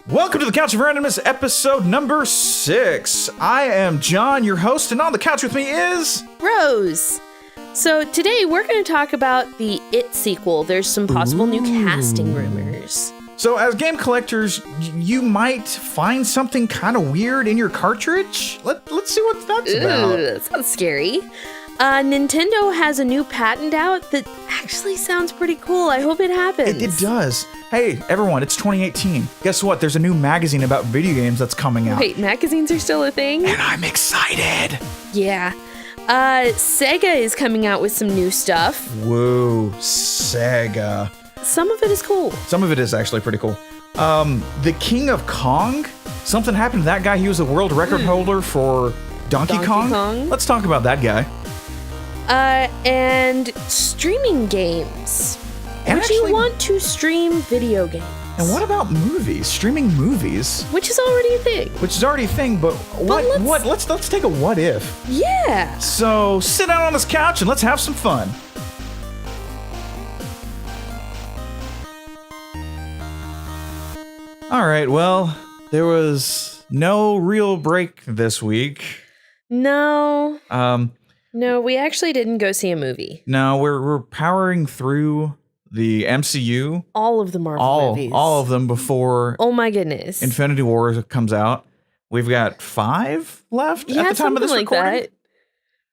Welcome to the Couch of Randomness, episode number 6. I am Jon, your host, and on the couch with me is... Rose. So today we're going to talk about the It sequel. There's some possible new casting rumors. So as game collectors, you might find something kind of weird in your cartridge. Let's see what that's about. That sounds scary. Nintendo has a new patent out that actually sounds pretty cool. I hope it happens. It does. Hey, everyone, it's 2018. Guess what? There's a new magazine about video games that's coming out. Wait, magazines are still a thing? And I'm excited. Yeah. Sega is coming out with some new stuff. Whoa, Sega. Some of it is cool. Some of it is actually pretty cool. The King of Kong? Something happened to that guy. He was a world record holder for Donkey Kong. Let's talk about that guy. And streaming games. Would you want to stream video games? And what about movies? Streaming movies? Which is already a thing. Which is already a thing, but let's take a what if. Yeah. So sit down on this couch and let's have some fun. All right, well, there was no real break this week. No. No, we actually didn't go see a movie. No, we're powering through the MCU. All of the Marvel movies. All of them before... Oh my goodness. Infinity War comes out. We've got 5 left at the time of this recording. Like that.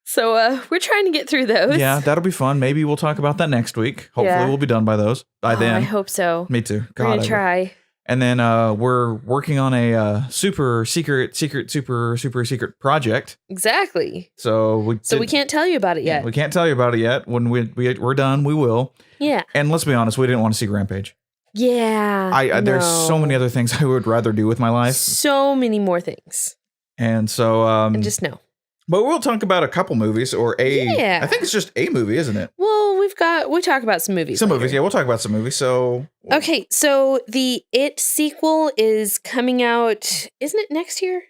So we're trying to get through those. Yeah, that'll be fun. Maybe we'll talk about that next week. Hopefully we'll be done by then. I hope so. Me too. We're going to try. And then we're working on a super secret project. Exactly. So we can't tell you about it yet. We can't tell you about it yet. When we're done, we will. Yeah. And let's be honest, we didn't want to see Rampage. Yeah. There's so many other things I would rather do with my life. So many more things. And so and just no. But we'll talk about a couple movies or I think it's just a movie, isn't it? Well, we talk about some movies. Some movies, yeah, we'll talk about some movies. So okay, so the It sequel is coming out, isn't it next year?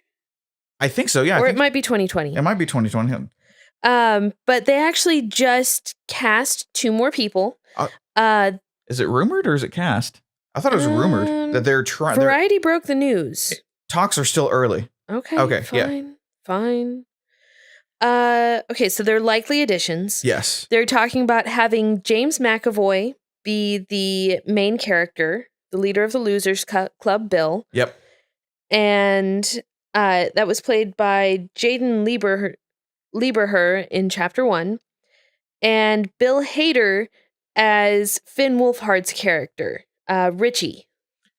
I think so, yeah. Or it might be 2020. It might be 2020. But they actually just cast 2 more people. Is it rumored or is it cast? I thought it was rumored that they're trying. Variety broke the news. Talks are still early. Okay. Fine. Okay, so they're likely additions. Yes. They're talking about having James McAvoy be the main character, the leader of the Losers Club, Bill. Yep. And that was played by Jaden Lieberher in Chapter 1. And Bill Hader as Finn Wolfhard's character, Richie.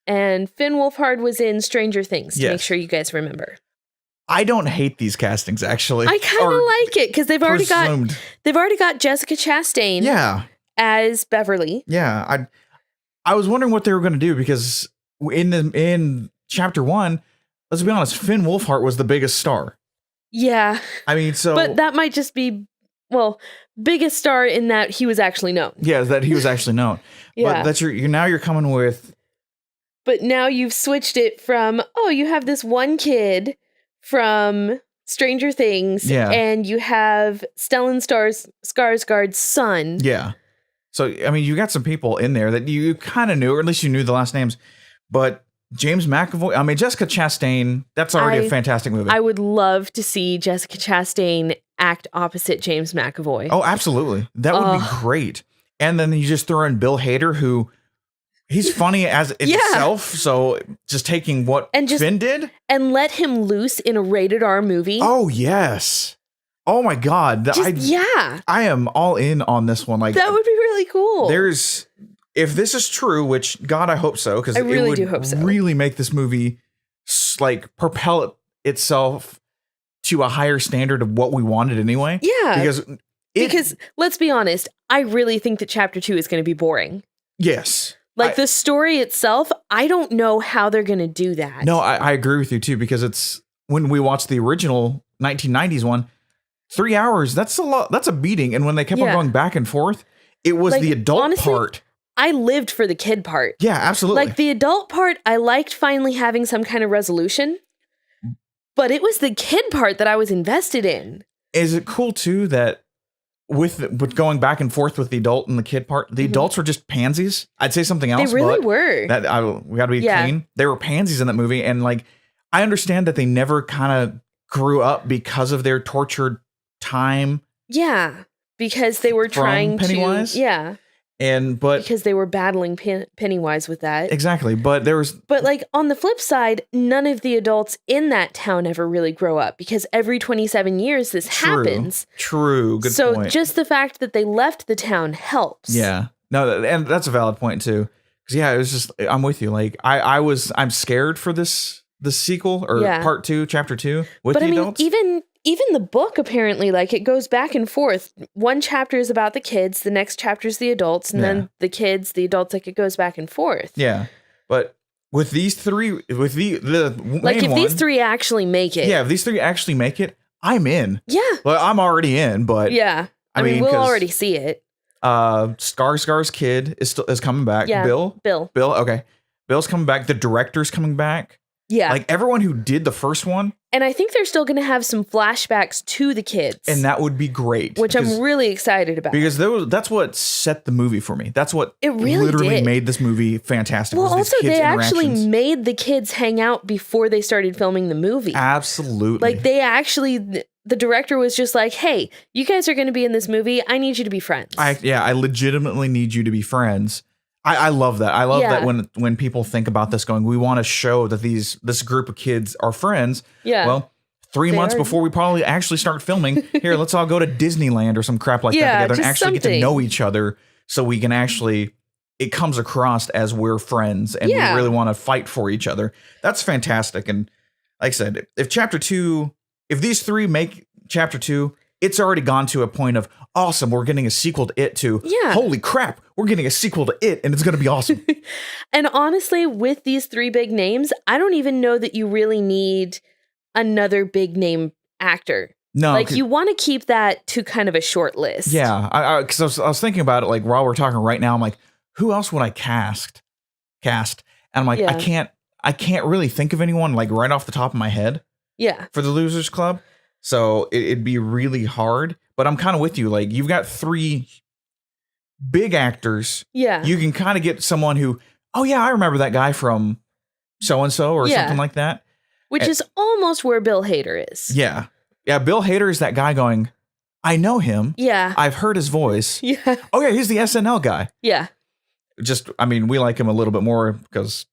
And Finn Wolfhard was in Stranger Things, to make sure you guys remember. I don't hate these castings, actually. I kind of like it because they've already got Jessica Chastain as Beverly. Yeah, I was wondering what they were going to do because in Chapter 1, let's be honest, Finn Wolfhard was the biggest star. Yeah. I mean, but that might just be, biggest star in that he was actually known. Yeah, that he was actually known. Yeah. But you're coming with. But now you've switched it from, you have this one kid from Stranger Things, and you have Stellan Skarsgård's son. Yeah. So, I mean, you got some people in there that you kind of knew, or at least you knew the last names. But James McAvoy, Jessica Chastain, that's already a fantastic movie. I would love to see Jessica Chastain act opposite James McAvoy. Oh, absolutely. That would be great. And then you just throw in Bill Hader, who... He's funny as itself, so just taking what Finn did. And let him loose in a rated R movie. Oh, yes. Oh, my God. I am all in on this one. Like that would be really cool. If this is true, which, God, I hope so, because I really do hope so. Really make this movie, propel itself to a higher standard of what we wanted anyway. Yeah. Because, let's be honest, I really think that Chapter 2 is going to be boring. Yes. The story itself, I don't know how they're going to do that. No, I agree with you too, because it's when we watched the original 1990s one, 3 hours, that's a lot. That's a beating. And when they kept on going back and forth, it was the adult part. I lived for the kid part. Yeah, absolutely. The adult part, I liked finally having some kind of resolution, but it was the kid part that I was invested in. Is it cool too that with going back and forth with the adult and the kid part, the adults were just pansies. I'd say something else. They really were. We got to be clean. They were pansies in that movie, and like I understand that they never kind of grew up because of their tortured time. Yeah, because they were trying Pennywise. But because they were battling Pennywise with that. Exactly. But like on the flip side, none of the adults in that town ever really grow up because every 27 years this happens. True. Good point. So just the fact that they left the town helps. Yeah. No, and that's a valid point too. Because it was just, I'm with you. Like I'm scared for this sequel or part 2, chapter 2 with the adults. Even the book, apparently, like it goes back and forth. One chapter is about the kids, the next chapter is the adults, and then the kids, the adults, like it goes back and forth. Yeah. But with these three, with the like if these three actually make it. Yeah, if these three actually make it, I'm in. Yeah. Well, I'm already in, but yeah. I mean we'll already see it. Skarsgård's kid is coming back. Yeah. Bill. Okay. Bill's coming back. The director's coming back. Yeah. Like everyone who did the first one. And I think they're still going to have some flashbacks to the kids. And that would be great. Which I'm really excited about. Because that's what set the movie for me. That's what it really literally made this movie fantastic. Well, also they actually made the kids hang out before they started filming the movie. Absolutely. Like they actually, the director was just like, hey, you guys are going to be in this movie. I need you to be friends. I legitimately need you to be friends. I love that. I love that when people think about this going, we want to show that this group of kids are friends. Yeah. Well, 3 months before we probably actually start filming, here, let's all go to Disneyland or some crap like that together and actually get to know each other so we can actually, it comes across as we're friends and we really want to fight for each other. That's fantastic. And like I said, if these three make chapter 2, it's already gone to a point of awesome. We're getting a sequel to it too. Yeah. Holy crap. We're getting a sequel to it and it's going to be awesome. And honestly, with these 3 big names, I don't even know that you really need another big name actor. No. Like you want to keep that to kind of a short list. Yeah. Because I was thinking about it like while we're talking right now, I'm like, who else would I cast? And I'm like, I can't really think of anyone like right off the top of my head. Yeah. For the Losers Club. So it'd be really hard, but I'm kind of with you. Like you've got 3 big actors. Yeah. You can kind of get someone who, oh yeah, I remember that guy from so-and-so or something like that. Which is almost where Bill Hader is. Yeah. Yeah. Bill Hader is that guy going, I know him. Yeah. I've heard his voice. Yeah. Oh yeah. He's the SNL guy. Yeah. We like him a little bit more because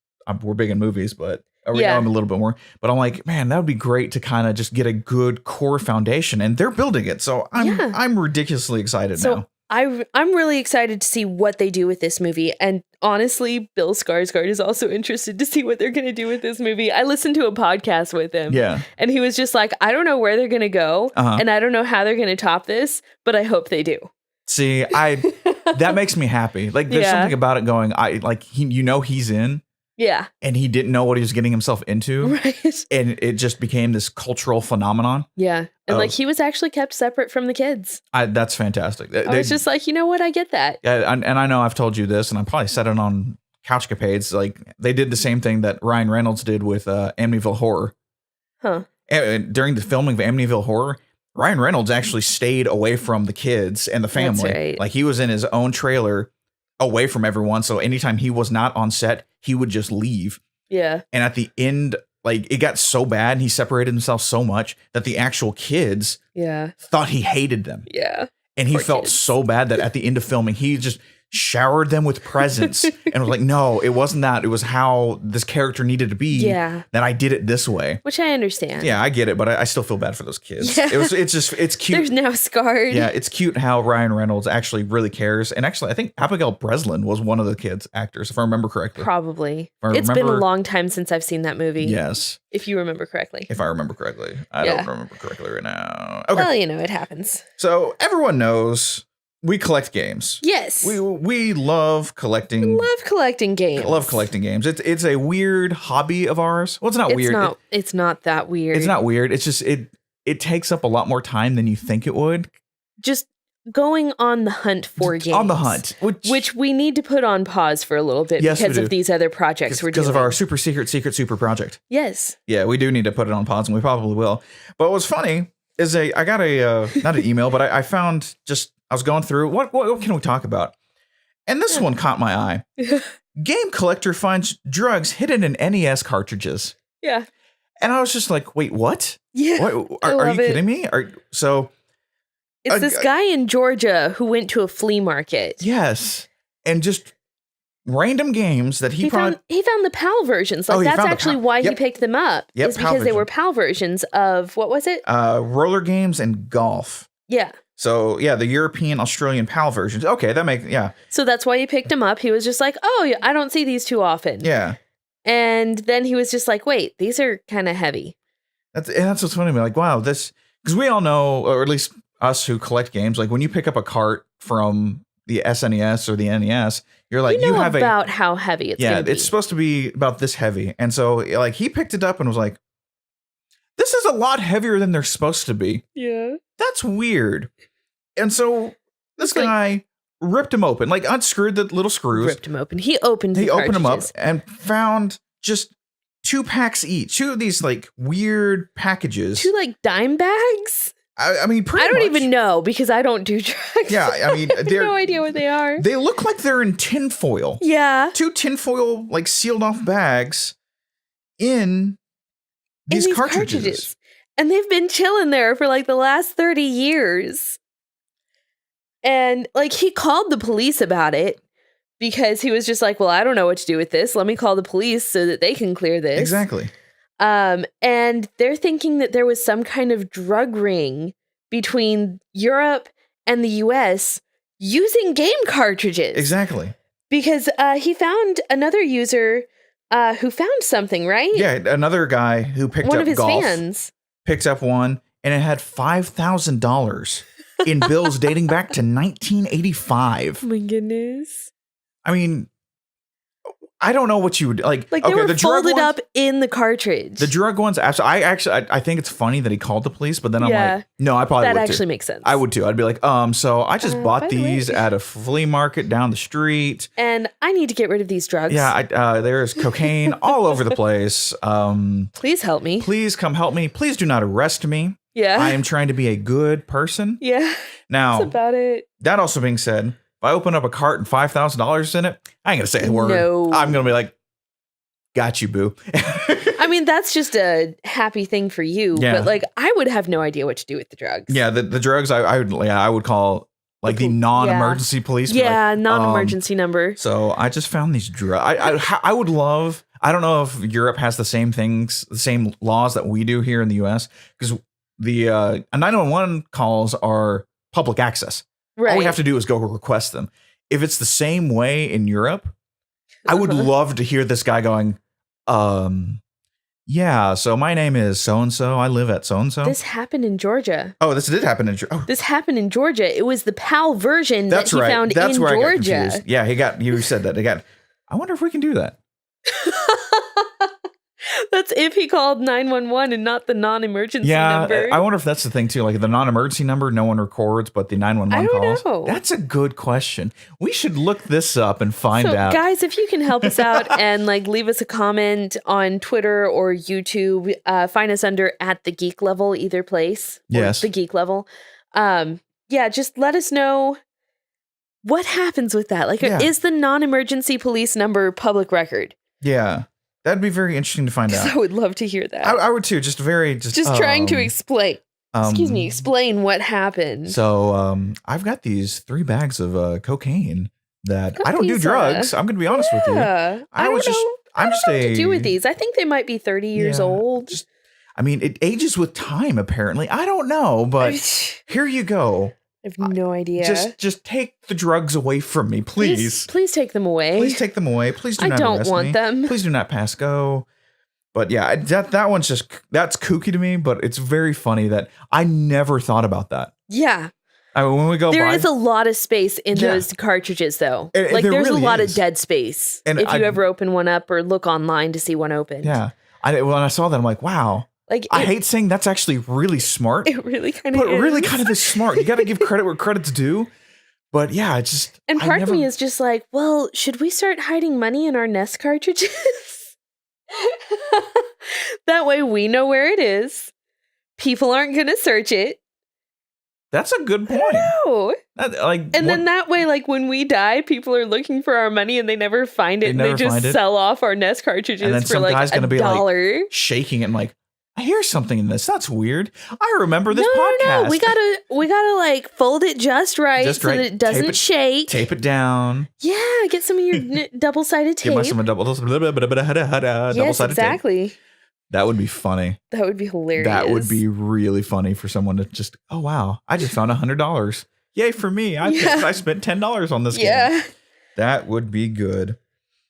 we're big in movies, but we know him a little bit more, but I'm like, man, that would be great to kind of just get a good core foundation, and they're building it. So I'm ridiculously excited now. I'm really excited to see what they do with this movie, and honestly, Bill Skarsgård is also interested to see what they're going to do with this movie. I listened to a podcast with him, and he was just like, I don't know where they're going to go, and I don't know how they're going to top this, but I hope they do. See, that makes me happy. Like, there's something about it going, he's in. Yeah. And he didn't know what he was getting himself into. Right. And it just became this cultural phenomenon. Yeah. And like he was actually kept separate from the kids. That's fantastic. I was just like, you know what? I get that. Yeah, and I know I've told you this, and I probably said it on Couchcapades. Like they did the same thing that Ryan Reynolds did with Amityville Horror. Huh. And during the filming of Amityville Horror, Ryan Reynolds actually stayed away from the kids and the family. That's right. Like he was in his own trailer away from everyone. So anytime he was not on set, he would just leave. Yeah. And at the end, like it got so bad and he separated himself so much that the actual kids thought he hated them. Yeah. And he felt so bad that at the end of filming, he just showered them with presents and was like, no, it wasn't that. It was how this character needed to be. Yeah. That I did it this way. Which I understand. Yeah, I get it, but I still feel bad for those kids. Yeah. It's cute. There's now scarred. Yeah, it's cute how Ryan Reynolds actually really cares. And actually, I think Abigail Breslin was one of the kids' actors, if I remember correctly. Probably. It's been a long time since I've seen that movie. Yes. If you remember correctly. If I remember correctly. I don't remember correctly right now. Okay. Well, it happens. So everyone knows we collect games. Yes. We love collecting. Love collecting games. Love collecting games. It's a weird hobby of ours. Well, it's not weird. It's not that weird. It's not weird. It's just it takes up a lot more time than you think it would. Just going on the hunt for games. On the hunt. Which we need to put on pause for a little bit because of these other projects we're doing. Because of our super super project. Yes. Yeah, we do need to put it on pause, and we probably will. But what's funny is I got not an email, but I found just I was going through what can we talk about? And this one caught my eye. Game collector finds drugs hidden in NES cartridges. Yeah. And I was just like, wait, what? Yeah. Are you kidding me? It's this guy in Georgia who went to a flea market. Yes. And just random games that he found the PAL versions. Like that's actually why he picked them up. Yep, is because they were PAL versions of, what was it? Roller games and golf. Yeah. So yeah, the European, Australian PAL versions. Okay, that makes So that's why he picked them up. He was just like, oh, I don't see these too often. Yeah. And then he was just like, wait, these are kind of heavy. That's what's funny to me. Like, wow, this, because we all know, or at least us who collect games, like when you pick up a cart from the SNES or the NES, you're like, you have about how heavy it's going to be. It's supposed to be about this heavy. And so like he picked it up and was like, this is a lot heavier than they're supposed to be. Yeah. That's weird. And so this guy ripped them open, like unscrewed the little screws. Ripped them open. He opened them up and found just 2 packs each. 2 of these like weird packages. 2 like dime bags? I mean, pretty much. I don't even know because I don't do drugs. Yeah, I mean, I have no idea what they are. They look like they're in tinfoil. Yeah. 2 tinfoil like sealed off bags in these cartridges. And they've been chilling there for like the last 30 years. And like he called the police about it because he was just like, well, I don't know what to do with this. Let me call the police so that they can clear this. Exactly. And they're thinking that there was some kind of drug ring between Europe and the US using game cartridges. Exactly. Because he found another user who found something, right? Yeah, another guy who picked up one of his golf, fans. Picked up one, and it had $5,000 in bills dating back to 1985. Oh my goodness. I mean, I don't know what you would like. Like they were folded up in the cartridge. The drug ones, I think it's funny that he called the police, but then I'm like, no, I probably would too. That actually makes sense. I would too. I'd be like, so I just bought these at a flea market down the street, and I need to get rid of these drugs. Yeah, there's cocaine all over the place. Please help me. Please come help me. Please do not arrest me. Yeah, I am trying to be a good person. Yeah, now that's about it. That also being said, if I open up a cart and $5,000 in it, I ain't gonna say a word. No. I'm gonna be like, got you, boo. I mean, that's just a happy thing for you. Yeah. But like, I would have no idea what to do with the drugs. Yeah, the drugs, I would call like the non-emergency police. Yeah, like, non-emergency number. So I just found these drugs. I would love. I don't know if Europe has the same things, the same laws that we do here in the U.S. because the 911 calls are public access. Right. All we have to do is go request them. If it's the same way in Europe, I would love to hear this guy going, yeah, so my name is so-and-so. I live at so-and-so. This happened in Georgia. Oh, this did happen in Georgia. Oh. This happened in Georgia. It was the PAL version that he found in Georgia. Yeah, you said that. I wonder if we can do that. That's if he called 911 and not the non-emergency number. I wonder if that's the thing too. Like the non-emergency number, no one records, but the 911 calls. Know. That's a good question. We should look this up and find out. Guys, if you can help us out and like leave us a comment on Twitter or YouTube, find us under @TheGeekLevel, either place. Yes. The Geek Level. Just let us know what happens with that. Like, is the non-emergency police number public record? Yeah. That'd be very interesting to find out. I would love to hear that. I would too. Just trying to explain. Explain what happened. So I've got these 3 bags of cocaine that I don't do drugs. I'm going to be honest with you. I don't know what to do with these. I think they might be 30 years old. It ages with time. Apparently, I don't know, but here you go. I have no idea. Just take the drugs away from me, please. Please take them away. Please take them away. Please do not arrest me. I don't want them. Please do not pass go. But yeah, that one's that's kooky to me, but it's very funny that I never thought about that. Yeah. When we go there is a lot of space in those cartridges, though. There's really a lot of dead space. And if you ever open one up or look online to see one open. Yeah. When I saw that, I'm like, wow. I hate saying that's actually really smart. It really kind of is. But it really kind of is smart. You got to give credit where credit's due. But yeah, it's just... And part of me is just like, well, should we start hiding money in our NES cartridges? That way we know where it is. People aren't going to search it. That's a good point. Then that way, like when we die, people are looking for our money and they never find it, and they just sell off our NES cartridges and then for some like guy's gonna be $1. Like shaking it and like, I hear something in this. That's weird. I remember this podcast. No, we gotta like fold it just right so that it doesn't shake. Tape it down. Yeah, get some of your double-sided tape. Get some double-sided exactly. tape. That would be funny. That would be hilarious. That would be really funny for someone to just, oh wow, I just found $100. Yay for me. I spent $10 on this game. That would be good.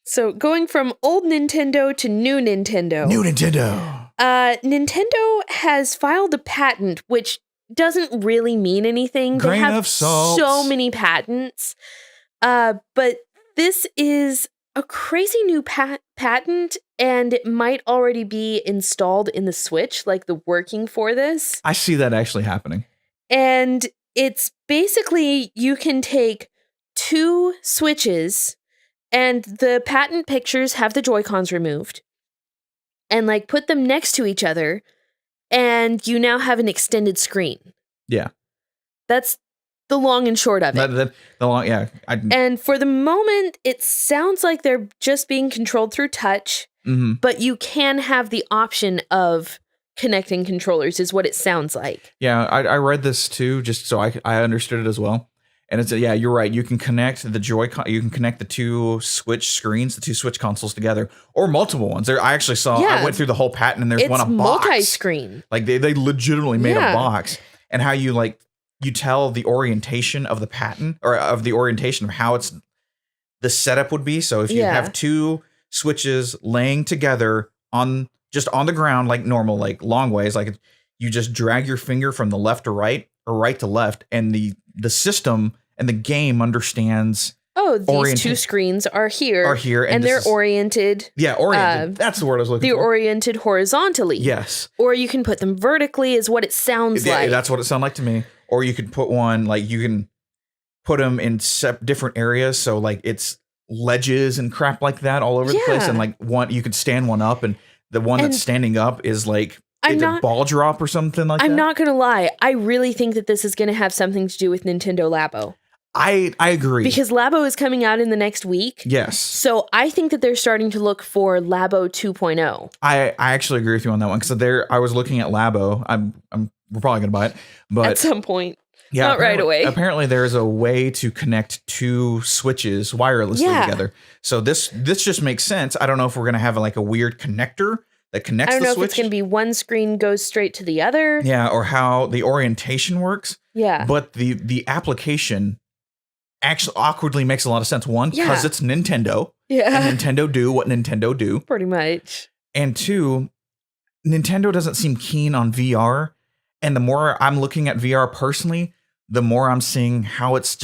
So going from old Nintendo to new Nintendo. New Nintendo. Nintendo has filed a patent, which doesn't really mean anything. Grain they have of salt. So many patents. But this is a crazy new patent, and it might already be installed in the Switch, like the working for this. I see that actually happening. And it's basically you can take 2 Switches, and the patent pictures have the Joy-Cons removed, and like put them next to each other, and you now have an extended screen. Yeah. That's the long and short of it. And for the moment, it sounds like they're just being controlled through touch, but you can have the option of connecting controllers, is what it sounds like. Yeah, I read this too, just so I understood it as well. And it's you're right. You can connect the Joy-Con. You can connect the 2 Switch screens, the 2 Switch consoles together, or multiple ones. I actually saw. I went through the whole patent, and there's one a box. Multi-screen. Like they legitimately made a box, and how you tell the orientation of the patent, or of the orientation of how the setup would be. So if you have 2 Switches laying together on the ground like normal, like long ways, like you just drag your finger from the left to right or right to left, and the system and the game understands. Oh, these 2 screens are here, and they're oriented. Yeah, oriented. That's the word I was looking for. They're oriented horizontally. Yes. Or you can put them vertically, is what it sounds like. That's what it sounded like to me. Or you could put one, like you can put them in different areas. So like it's ledges and crap like that all over the place. And like you could stand one up, and the one that's standing up is like a ball drop or something like that. I'm not going to lie. I really think that this is going to have something to do with Nintendo Labo. I agree. Because Labo is coming out in the next week. Yes. So I think that they're starting to look for Labo 2.0. I actually agree with you on that one. Because I was looking at Labo. We're probably going to buy it. But at some point. Yeah, not right away. Apparently there's a way to connect 2 Switches wirelessly together. So this just makes sense. I don't know if we're going to have like a weird connector that connects the Switch. I don't know if it's going to be one screen goes straight to the other. Yeah, or how the orientation works. Yeah. But the application actually awkwardly makes a lot of sense. One, because it's Nintendo. Yeah. And Nintendo do what Nintendo do. Pretty much. And 2, Nintendo doesn't seem keen on VR. And the more I'm looking at VR personally, the more I'm seeing how it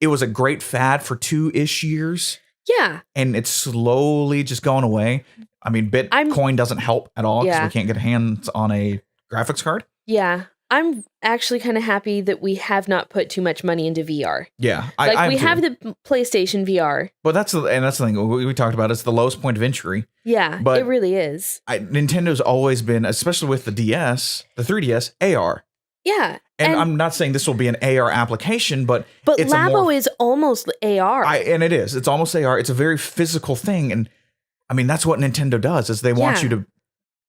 was a great fad for 2-ish years. Yeah. And it's slowly just going away. I mean, Bitcoin doesn't help at all because we can't get hands on a graphics card. Yeah. I'm actually kind of happy that we have not put too much money into VR. Yeah. We have the PlayStation VR. But that's the thing we talked about. It's the lowest point of entry. Yeah, but it really is. Nintendo's always been, especially with the DS, the 3DS, AR. Yeah. And I'm not saying this will be an AR application, but it's Labo is almost AR. And it is. It's almost AR. It's a very physical thing. And I mean, that's what Nintendo does, is they want you to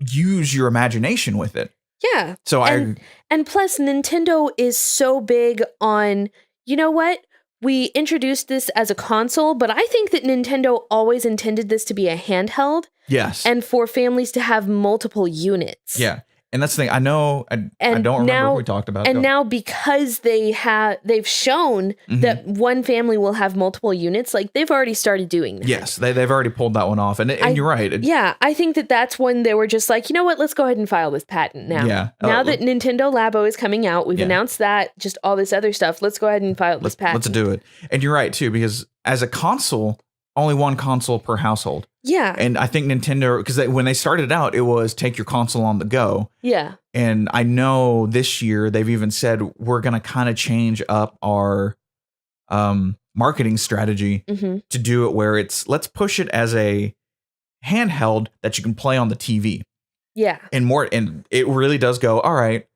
use your imagination with it. Yeah. So and plus Nintendo is so big on, you know what? We introduced this as a console, but I think that Nintendo always intended this to be a handheld. Yes. And for families to have multiple units. Yeah. And that's the thing. I know. I don't remember what we talked about. And now because they've shown that one family will have multiple units, like they've already started doing that. Yes, they've already pulled that one off. And you're right. I think that's when they were just like, you know what, let's go ahead and file this patent now. Yeah. Now that Nintendo Labo is coming out, we've announced that, just all this other stuff. Let's go ahead and file this patent. Let's do it. And you're right too, because as a console, only one console per household. Yeah. And I think Nintendo, because when they started out, it was take your console on the go. Yeah. And I know this year they've even said we're going to kind of change up our marketing strategy to do it where let's push it as a handheld that you can play on the TV. Yeah. And it really does go, all right,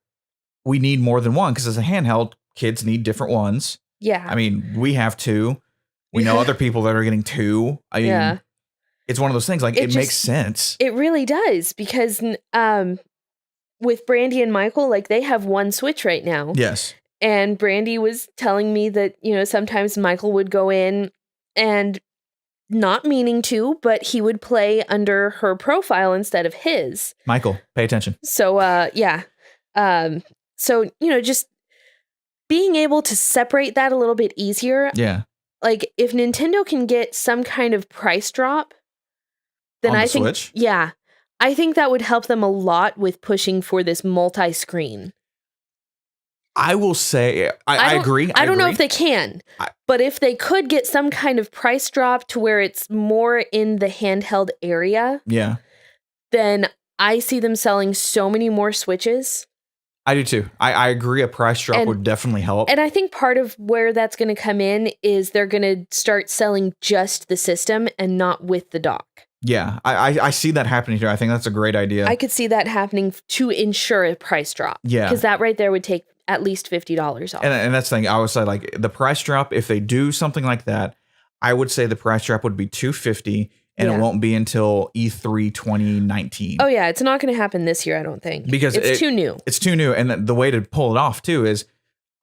we need more than one because as a handheld, kids need different ones. Yeah. I mean, we have 2. We know other people that are getting 2. I mean, it's one of those things like it makes sense. It really does because with Brandy and Michael, like they have 1 Switch right now. Yes. And Brandy was telling me that, sometimes Michael would go in and not meaning to, but he would play under her profile instead of his. Michael, pay attention. So, yeah. So, just being able to separate that a little bit easier. Yeah. Like if Nintendo can get some kind of price drop, then I think, Switch? Yeah, I think that would help them a lot with pushing for this multi-screen. I will say, I agree. I don't know if they can, but if they could get some kind of price drop to where it's more in the handheld area, then I see them selling so many more Switches. I do too. I agree. A price drop would definitely help. And I think part of where that's going to come in is they're going to start selling just the system and not with the dock. Yeah, I see that happening here. I think that's a great idea. I could see that happening to ensure a price drop. Yeah. Because that right there would take at least $50 off. And that's the thing. I would say like the price drop, if they do something like that, I would say the price drop would be $250 and it won't be until E3 2019. Oh yeah, it's not going to happen this year, I don't think. Because it's too new. It's too new. And the way to pull it off too is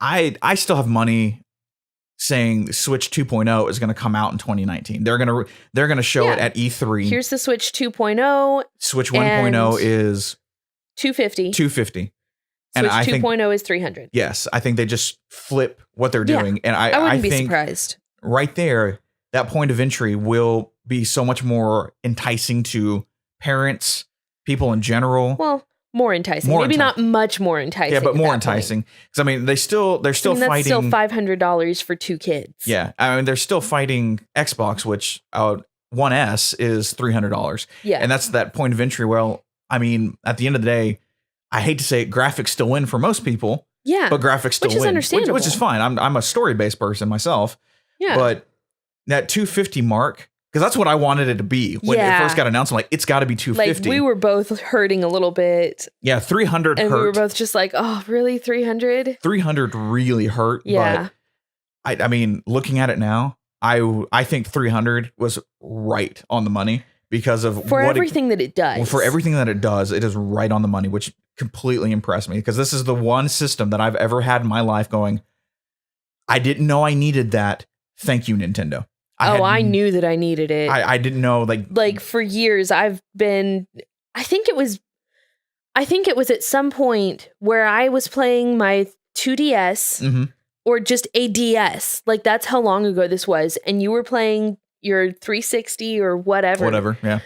I still have money saying Switch 2.0 is going to come out in 2019. They're going to show it at E3. Here's the Switch 2.0. Switch 1.0 is $250. $250. And Switch 2.0 is $300. Yes, I think they just flip what they're doing. And I wouldn't be think surprised. Right there, that point of entry will be so much more enticing to parents, people in general. Well, more enticing. Maybe not much more enticing. Yeah, but more enticing. Because I mean, they're still fighting. That's still $500 for 2 kids. Yeah, I mean, they're still fighting Xbox, which One S is $300. Yeah, and that's that point of entry. Well, I mean, at the end of the day, I hate to say it, graphics still win for most people. Yeah, but graphics still win, which is understandable. Which is fine. I'm a story based person myself. Yeah, but that 250 mark. Because that's what I wanted it to be when it first got announced. I'm like, it's got to be 250. Like we were both hurting a little bit. Yeah, 300 and hurt. We were both just like, oh, really, 300? 300 really hurt. Yeah. But I mean, looking at it now, I think 300 was right on the money because of for everything that it does. Well, for everything that it does, it is right on the money, which completely impressed me because this is the one system that I've ever had in my life going, I didn't know I needed that. Thank you, Nintendo. I knew that I needed it. I didn't know like for years I've been I think it was at some point where I was playing my 2DS or just a DS. Like that's how long ago this was. And you were playing your 360 or whatever. Whatever, yeah.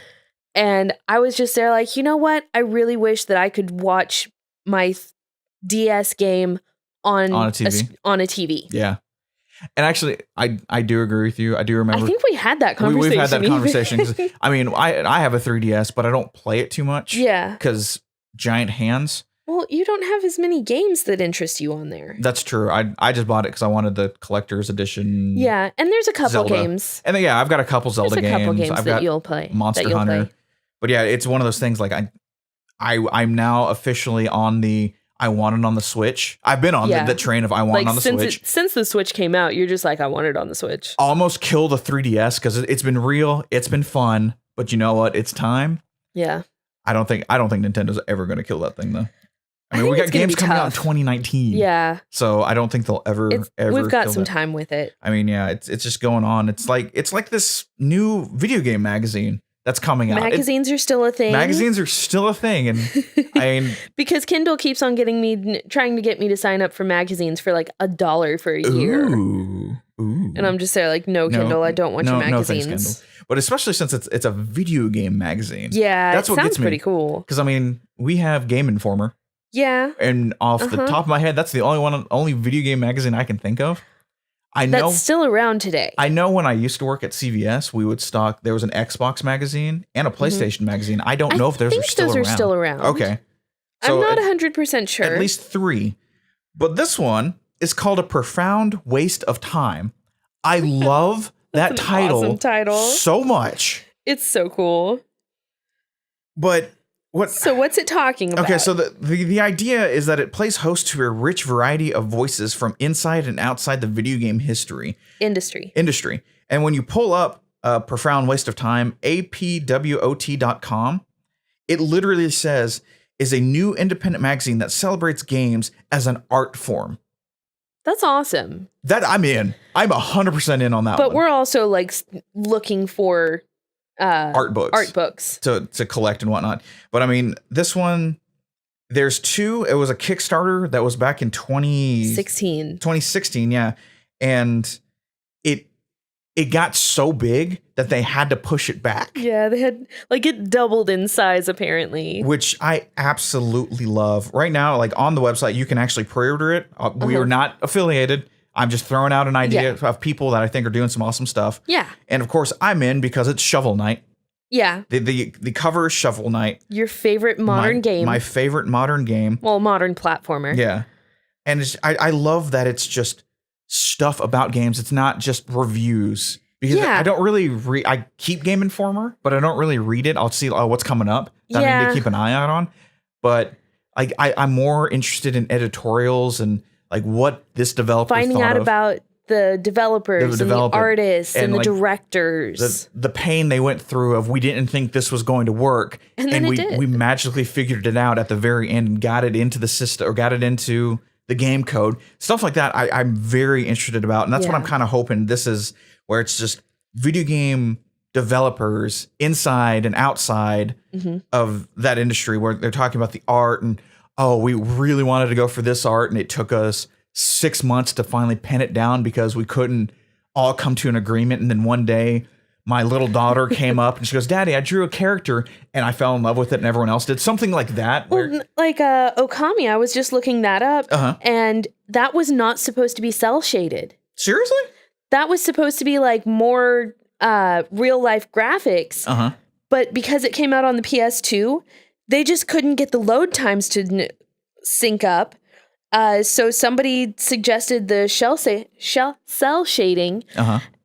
And I was just there like, you know what? I really wish that I could watch my DS game on a TV. Yeah. And actually, I do agree with you. I do remember. I think we had that conversation. We've had that conversation. I mean, I have a 3DS, but I don't play it too much. Yeah. Because giant hands. Well, you don't have as many games that interest you on there. That's true. I just bought it because I wanted the collector's edition. Yeah, and there's a couple Zelda games. And then, yeah, I've got a couple Zelda games. There's a couple games I've that you'll play. Monster Hunter. But yeah, it's one of those things like I'm now officially on the I want it on the Switch. I've been on the train of I want it on the Switch. Since the Switch came out, you're just like, I want it on the Switch. Almost killed the 3DS because it's been real. It's been fun. But you know what? It's time. Yeah. I don't think Nintendo's ever going to kill that thing, though. I mean, we got games coming out in 2019. Yeah. So I don't think they'll ever. We've got some time with it. I mean, yeah, it's just going on. It's like this new video game magazine that's coming out. Magazines are still a thing. Magazines are still a thing, and I mean, because Kindle keeps on trying to get me to sign up for magazines for like $1 for a year. Ooh. And I'm just there like, no, Kindle, I don't want your magazines. No thanks, Kindle. But especially since it's a video game magazine. Yeah, that's what sounds gets me. Pretty cool. Because I mean, we have Game Informer. Yeah. And off the top of my head, that's the only video game magazine I can think of. That's still around today. I know when I used to work at CVS, we would stock. There was an Xbox magazine and a PlayStation magazine. I don't know if those are still around. Okay, so I'm not 100% sure. At least 3, but this one is called A Profound Waste of Time. I love that title, awesome title so much. It's so cool. But So what's it talking about? Okay, so the idea is that it plays host to a rich variety of voices from inside and outside the video game industry. And when you pull up a Profound Waste of Time, apwot.com, it literally says is a new independent magazine that celebrates games as an art form. That's awesome. That I'm in. I'm 100% in on that one. But we're also like looking for art books to collect and whatnot. But I mean, this one, there's two. It was a Kickstarter that was back in 2016, yeah. And it got so big that they had to push it back. Yeah, they had it doubled in size apparently. Which I absolutely love. Right now, like on the website, you can actually pre-order it. We are not affiliated. I'm just throwing out an idea of people that I think are doing some awesome stuff. Yeah. And of course, I'm in because it's Shovel Knight. Yeah. The cover is Shovel Knight. Your favorite modern game. My favorite modern game. Well, modern platformer. Yeah. And I love that it's just stuff about games. It's not just reviews. Because I don't really I keep Game Informer, but I don't really read it. I'll see what's coming up that I need to keep an eye out on. But I'm more interested in editorials and like what this developer finding out about the developers and the artists and the directors. The pain they went through of we didn't think this was going to work. And we magically figured it out at the very end and got it into the system or got it into the game code. Stuff like that I'm very interested about. And that's what I'm kind of hoping this is, where it's just video game developers inside and outside of that industry, where they're talking about the art and, we really wanted to go for this art and it took us 6 months to finally pen it down because we couldn't all come to an agreement. And then one day my little daughter came up and she goes, "Daddy, I drew a character and I fell in love with it and everyone else did." Something like that. Well, like Okami, I was just looking that up and that was not supposed to be cell shaded. Seriously? That was supposed to be like more real life graphics. But because it came out on the PS2, they just couldn't get the load times to sync up. So somebody suggested the cell shading,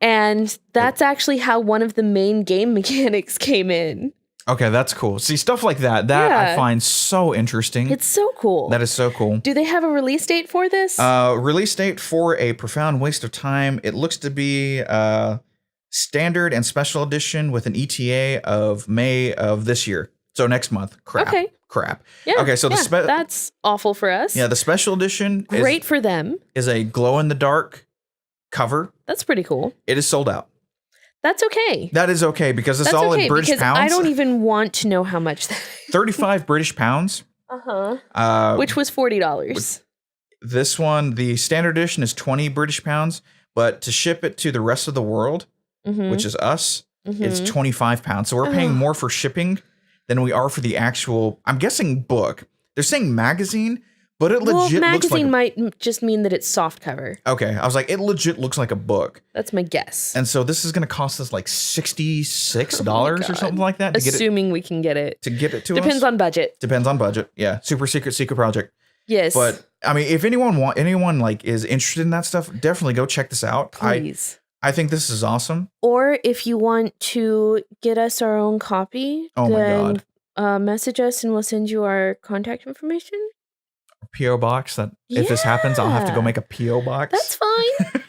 and that's actually how one of the main game mechanics came in. Okay, that's cool. See, stuff like that I find so interesting. It's so cool. That is so cool. Do they have a release date for this? Release date for A Profound Waste of Time. It looks to be standard and special edition with an ETA of May of this year. So next month. Crap. Yeah. Okay, so that's awful for us. Yeah, the special edition great for them. Is a glow in the dark cover. That's pretty cool. It is sold out. That's okay. That is okay because it's all in British pounds. I don't even want to know how much that is. 35 British pounds. Which was $40. This one, the standard edition is 20 British pounds, but to ship it to the rest of the world, which is us, it's 25 pounds. So we're paying more for shipping than we are for the actual, I'm guessing, book. They're saying magazine, but it legit looks like... magazine might just mean that it's soft cover. Okay, I was like, it legit looks like a book. That's my guess. And so this is going to cost us like $66 or something like that. Assuming we can get it. To get it to us. Depends on budget. Depends on budget, yeah. Super secret project. Yes. But, I mean, if anyone like is interested in that stuff, definitely go check this out. Please. I think this is awesome. Or if you want to get us our own copy, then message us and we'll send you our contact information. P.O. box. If this happens, I'll have to go make a P.O. box. That's fine.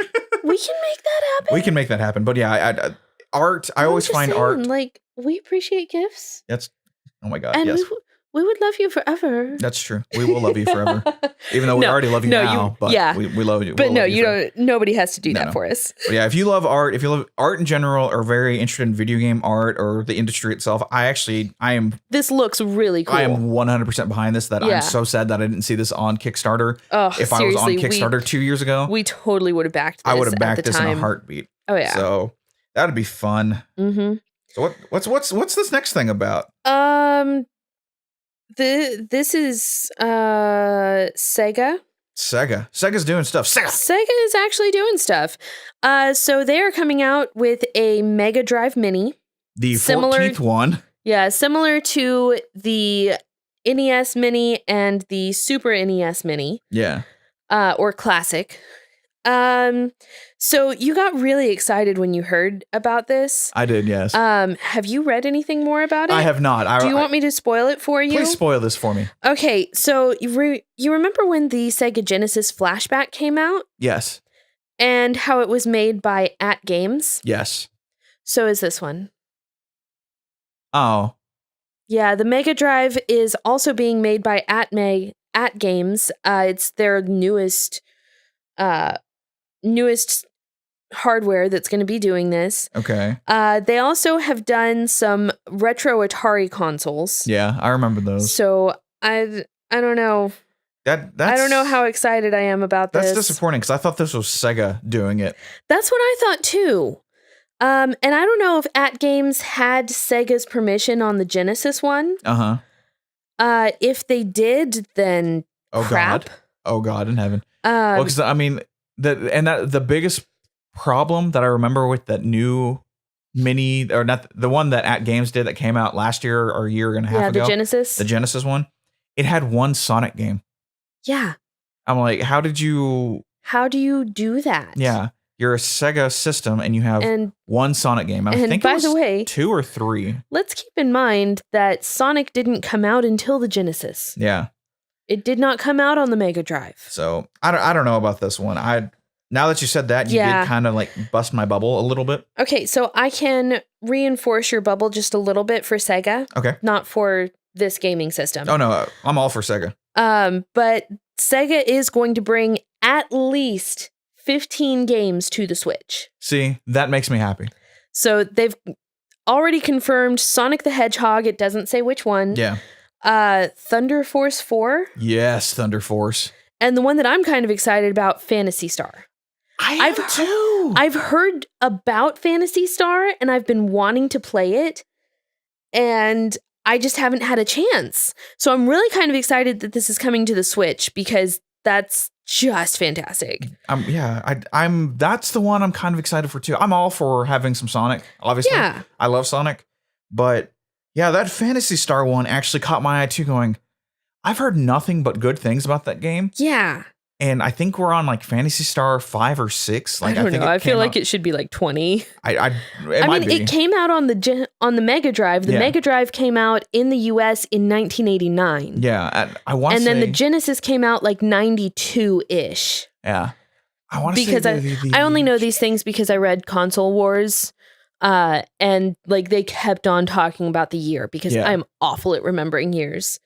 We can make that happen. We can make that happen. But yeah, art. I always find art. Like, we appreciate gifts. Oh my God. And yes. We would love you forever. That's true. We will love you forever. Even though we already love you now. But we love you. But you don't. Nobody has to do that for us. But yeah, if you love art, if you love art in general, or very interested in video game art or the industry itself, I am. This looks really cool. I am 100% behind this. I'm so sad that I didn't see this on Kickstarter. If I was on Kickstarter 2 years ago, we totally would have backed this. I would have backed this in a heartbeat. Oh yeah. So that'd be fun. So what's this next thing about? This is Sega. Sega's doing stuff. Sega is actually doing stuff. So they are coming out with a Mega Drive Mini. The 14th one. Yeah, similar to the NES Mini and the Super NES Mini. Yeah. Or Classic. So you got really excited when you heard about this. I did, yes. Have you read anything more about it? I have not. Do you want me to spoil it for you? Please spoil this for me. Okay, so you remember when the Sega Genesis flashback came out? Yes. And how it was made by At Games? Yes. So is this one. Oh. Yeah, the Mega Drive is also being made by At Games. It's their newest hardware that's going to be doing this. Okay. They also have done some retro Atari consoles. Yeah, I remember those. So I don't know. That's, I don't know how excited I am about this. That's disappointing because I thought this was Sega doing it. That's what I thought too. And I don't know if At Games had Sega's permission on the Genesis one. Uh-huh. If they did, then crap. God. Oh God in heaven. Well, because I mean, the biggest problem that I remember with that new mini, or not the one that At Games did that came out last year or a year and a half ago. The Genesis one, it had one Sonic game. Yeah. I'm like, how do you do that? Yeah. You're a Sega system and you have one Sonic game. I think by the way, 2 or 3. Let's keep in mind that Sonic didn't come out until the Genesis. Yeah. It did not come out on the Mega Drive. So I don't know about this one. Now that you said that, you did kind of like bust my bubble a little bit. Okay, so I can reinforce your bubble just a little bit for Sega. Okay. Not for this gaming system. Oh no, I'm all for Sega. But Sega is going to bring at least 15 games to the Switch. See, that makes me happy. So they've already confirmed Sonic the Hedgehog. It doesn't say which one. Yeah. Thunder Force 4. Yes, Thunder Force. And the one that I'm kind of excited about, Phantasy Star. I've too. I've heard about Phantasy Star and I've been wanting to play it. And I just haven't had a chance. So I'm really kind of excited that this is coming to the Switch because that's just fantastic. That's the one I'm kind of excited for too. I'm all for having some Sonic, obviously. Yeah. I love Sonic. But yeah, that Phantasy Star one actually caught my eye too, going, I've heard nothing but good things about that game. Yeah. And I think we're on like Phantasy Star 5 or 6. Like, I don't know. I feel like it should be like 20. It came out on the Mega Drive. The Mega Drive came out in the US in 1989. Yeah, I want to. And then the Genesis came out like 92-ish. Yeah, I want to. Because I only know these things because I read Console Wars, and like they kept on talking about the year because I'm awful at remembering years.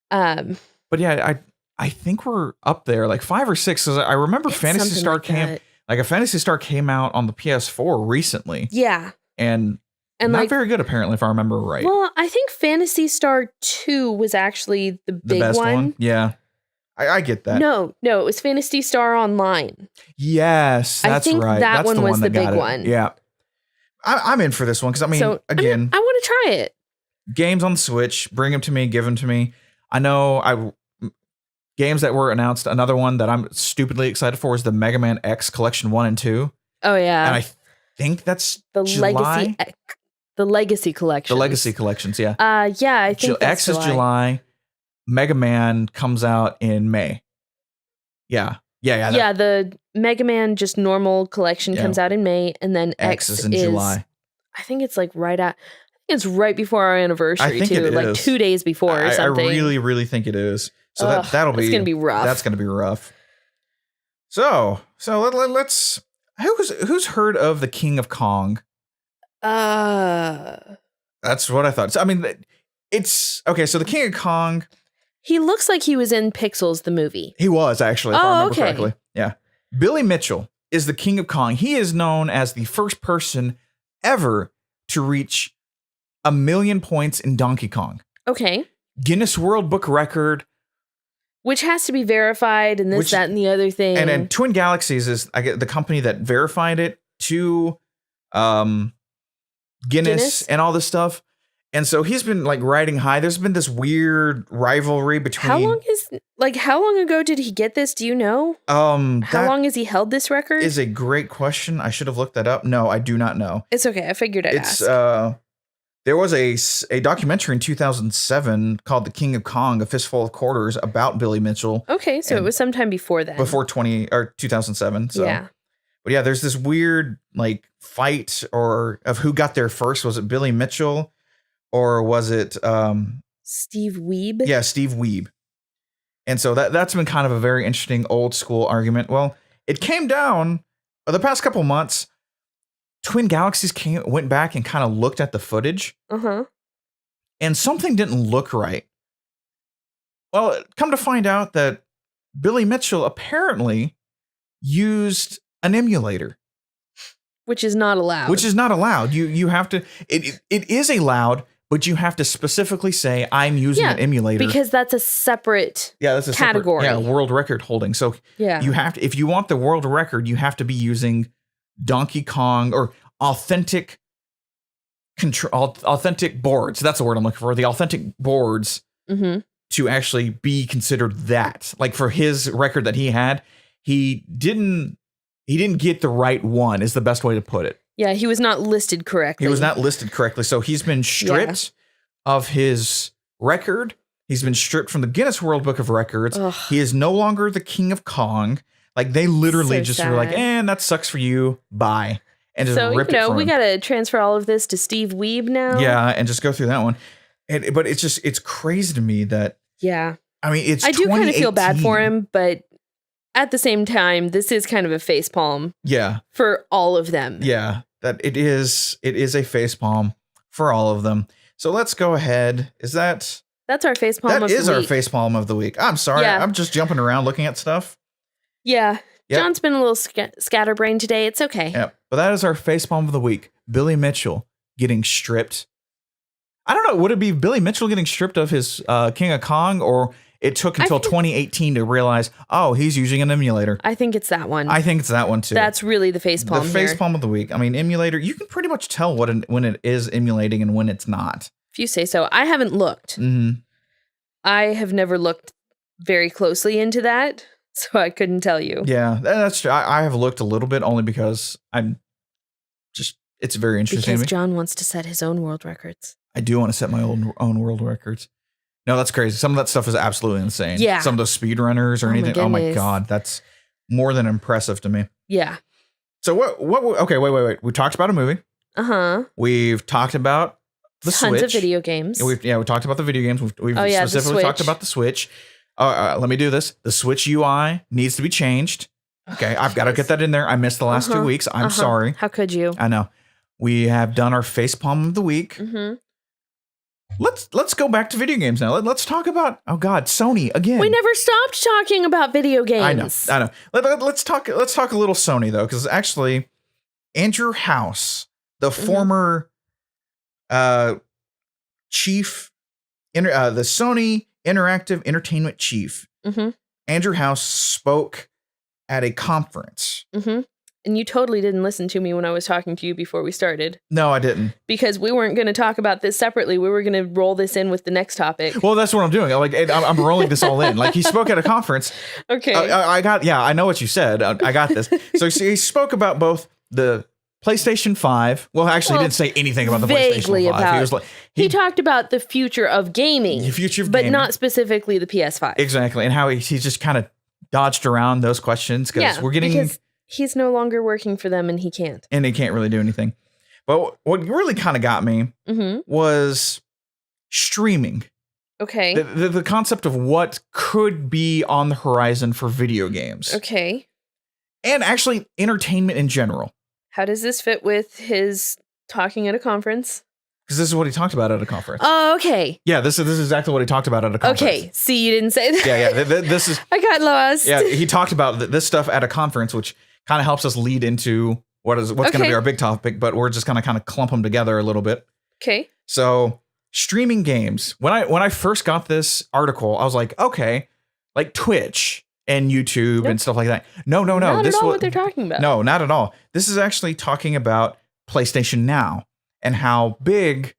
But yeah, I think we're up there, like 5 or 6. Cause I remember Phantasy Star a Phantasy Star came out on the PS4 recently. Yeah. And not very good, apparently, if I remember right. Well, I think Phantasy Star 2 was actually the big best one. Yeah. I get that. No, it was Phantasy Star Online. Yes, that's right. I think that one was the big one. Yeah. I'm in for this one because, again. I want to try it. Games on the Switch, bring them to me, give them to me. I know games that were announced. Another one that I'm stupidly excited for is the Mega Man X Collection 1 and 2. Oh, yeah. And I think that's the July. The Legacy Collection. The Legacy Collections, yeah. Yeah, I think that's X is July. Mega Man comes out in May. Yeah. Yeah, the Mega Man just normal collection comes out in May, and then X is in July. I think it's like it's right before our anniversary, too. Like 2 days before or something. I really, really think it is. So that'll be... It's going to be rough. That's going to be rough. So let's... Who's heard of the King of Kong? That's what I thought. So, it's... Okay, so the King of Kong... He looks like he was in Pixels, the movie. He was, actually, if I remember correctly. Yeah. Billy Mitchell is the King of Kong. He is known as the first person ever to reach 1 million points in Donkey Kong. Okay. Guinness World Book Record. Which has to be verified and that, and the other thing. And then Twin Galaxies is the company that verified it to Guinness and all this stuff. And so he's been like riding high. There's been this weird rivalry between... How long ago did he get this? Do you know? How long has he held this record? Is a great question. I should have looked that up. No, I do not know. It's okay. I figured I'd ask. There was a documentary in 2007 called The King of Kong, A Fistful of Quarters about Billy Mitchell. Okay, so it was sometime before then. Before 2007. So. Yeah. But yeah, there's this weird like fight of who got there first. Was it Billy Mitchell or was it Steve Wiebe? Yeah, Steve Wiebe. And so that's been kind of a very interesting old school argument. Well, it came down the past couple months. Twin Galaxies went back and kind of looked at the footage. And something didn't look right. Well, come to find out that Billy Mitchell apparently used an emulator. Which is not allowed. You have to, it is allowed, but you have to specifically say, I'm using an emulator. Because that's a separate category. World record holding. So you have to, if you want the world record, you have to be using Donkey Kong or authentic boards. That's the word I'm looking for. The authentic boards to actually be considered that. Like for his record that he had, he didn't get the right one is the best way to put it. Yeah, he was not listed correctly. So he's been stripped of his record. He's been stripped from the Guinness World Book of Records. Ugh. He is no longer the King of Kong. Like they literally were like, that sucks for you. Bye. And just ripped it from we him. got to transfer all of this to Steve Wiebe now. Yeah, and just go through that one. But it's crazy to me that. Yeah. I mean, I do kind of feel bad for him, but at the same time, this is kind of a facepalm. Yeah. For all of them. Yeah, that it is a facepalm for all of them. So let's go ahead. That's our facepalm of the week. That is our facepalm of the week. I'm sorry. Yeah. I'm just jumping around looking at stuff. Yeah. Yep. John's been a little scatterbrained today. It's okay. Yeah. But that is our facepalm of the week. Billy Mitchell getting stripped. I don't know. Would it be Billy Mitchell getting stripped of his King of Kong, or it took until 2018 to realize, he's using an emulator? I think it's that one. I think it's that one too. That's really the facepalm. The facepalm of the week. I mean, emulator, you can pretty much tell when it is emulating and when it's not. If you say so. I haven't looked. Mm-hmm. I have never looked very closely into that, so I couldn't tell you. Yeah, that's true. I have looked a little bit only because it's very interesting to me. Because John wants to set his own world records. I do want to set my own world records. No, that's crazy. Some of that stuff is absolutely insane. Yeah. Some of those speedrunners or anything. Oh my God. That's more than impressive to me. Yeah. So okay, wait. We talked about a movie. We've talked about the Switch. Tons of video games. We talked about the video games. We've specifically talked about the Switch. Let me do this. The Switch UI needs to be changed. Okay. I've got to get that in there. I missed the last 2 weeks. I'm sorry. How could you? I know. We have done our facepalm of the week. Mm-hmm. Let's go back to video games now. Let's talk about Sony again. We never stopped talking about video games. I know. Let's talk a little Sony though, because actually, Andrew House, the former chief, the Sony Interactive Entertainment chief, Andrew House spoke at a conference. And you totally didn't listen to me when I was talking to you before we started. No, I didn't. Because we weren't going to talk about this separately. We were going to roll this in with the next topic. Well, that's what I'm doing. I'm rolling this all in. Like he spoke at a conference. Okay. I know what you said. I got this. So he spoke about both the PlayStation 5. Well, actually, he didn't say anything about the PlayStation 5. He talked about the future of gaming. The future of but gaming. not specifically the PS5. Exactly. And how he just kind of dodged around those questions because we're getting... Because he's no longer working for them and he can't. And they can't really do anything. But what really kind of got me was streaming. Okay. The concept of what could be on the horizon for video games. Okay. And actually entertainment in general. How does this fit with his talking at a conference? Because this is what he talked about at a conference. Oh, okay. Yeah, this is exactly what he talked about at a conference. Okay, see, you didn't say that. Yeah. This is... I got lost. Yeah, he talked about this stuff at a conference, which kind of helps us lead into what's going to be our big topic, but we're just going to kind of clump them together a little bit. Okay. So, streaming games. When I first got this article, I was like, okay, like Twitch and YouTube and stuff like that. No. Not at all what they're talking about. No, not at all. This is actually talking about PlayStation Now and how big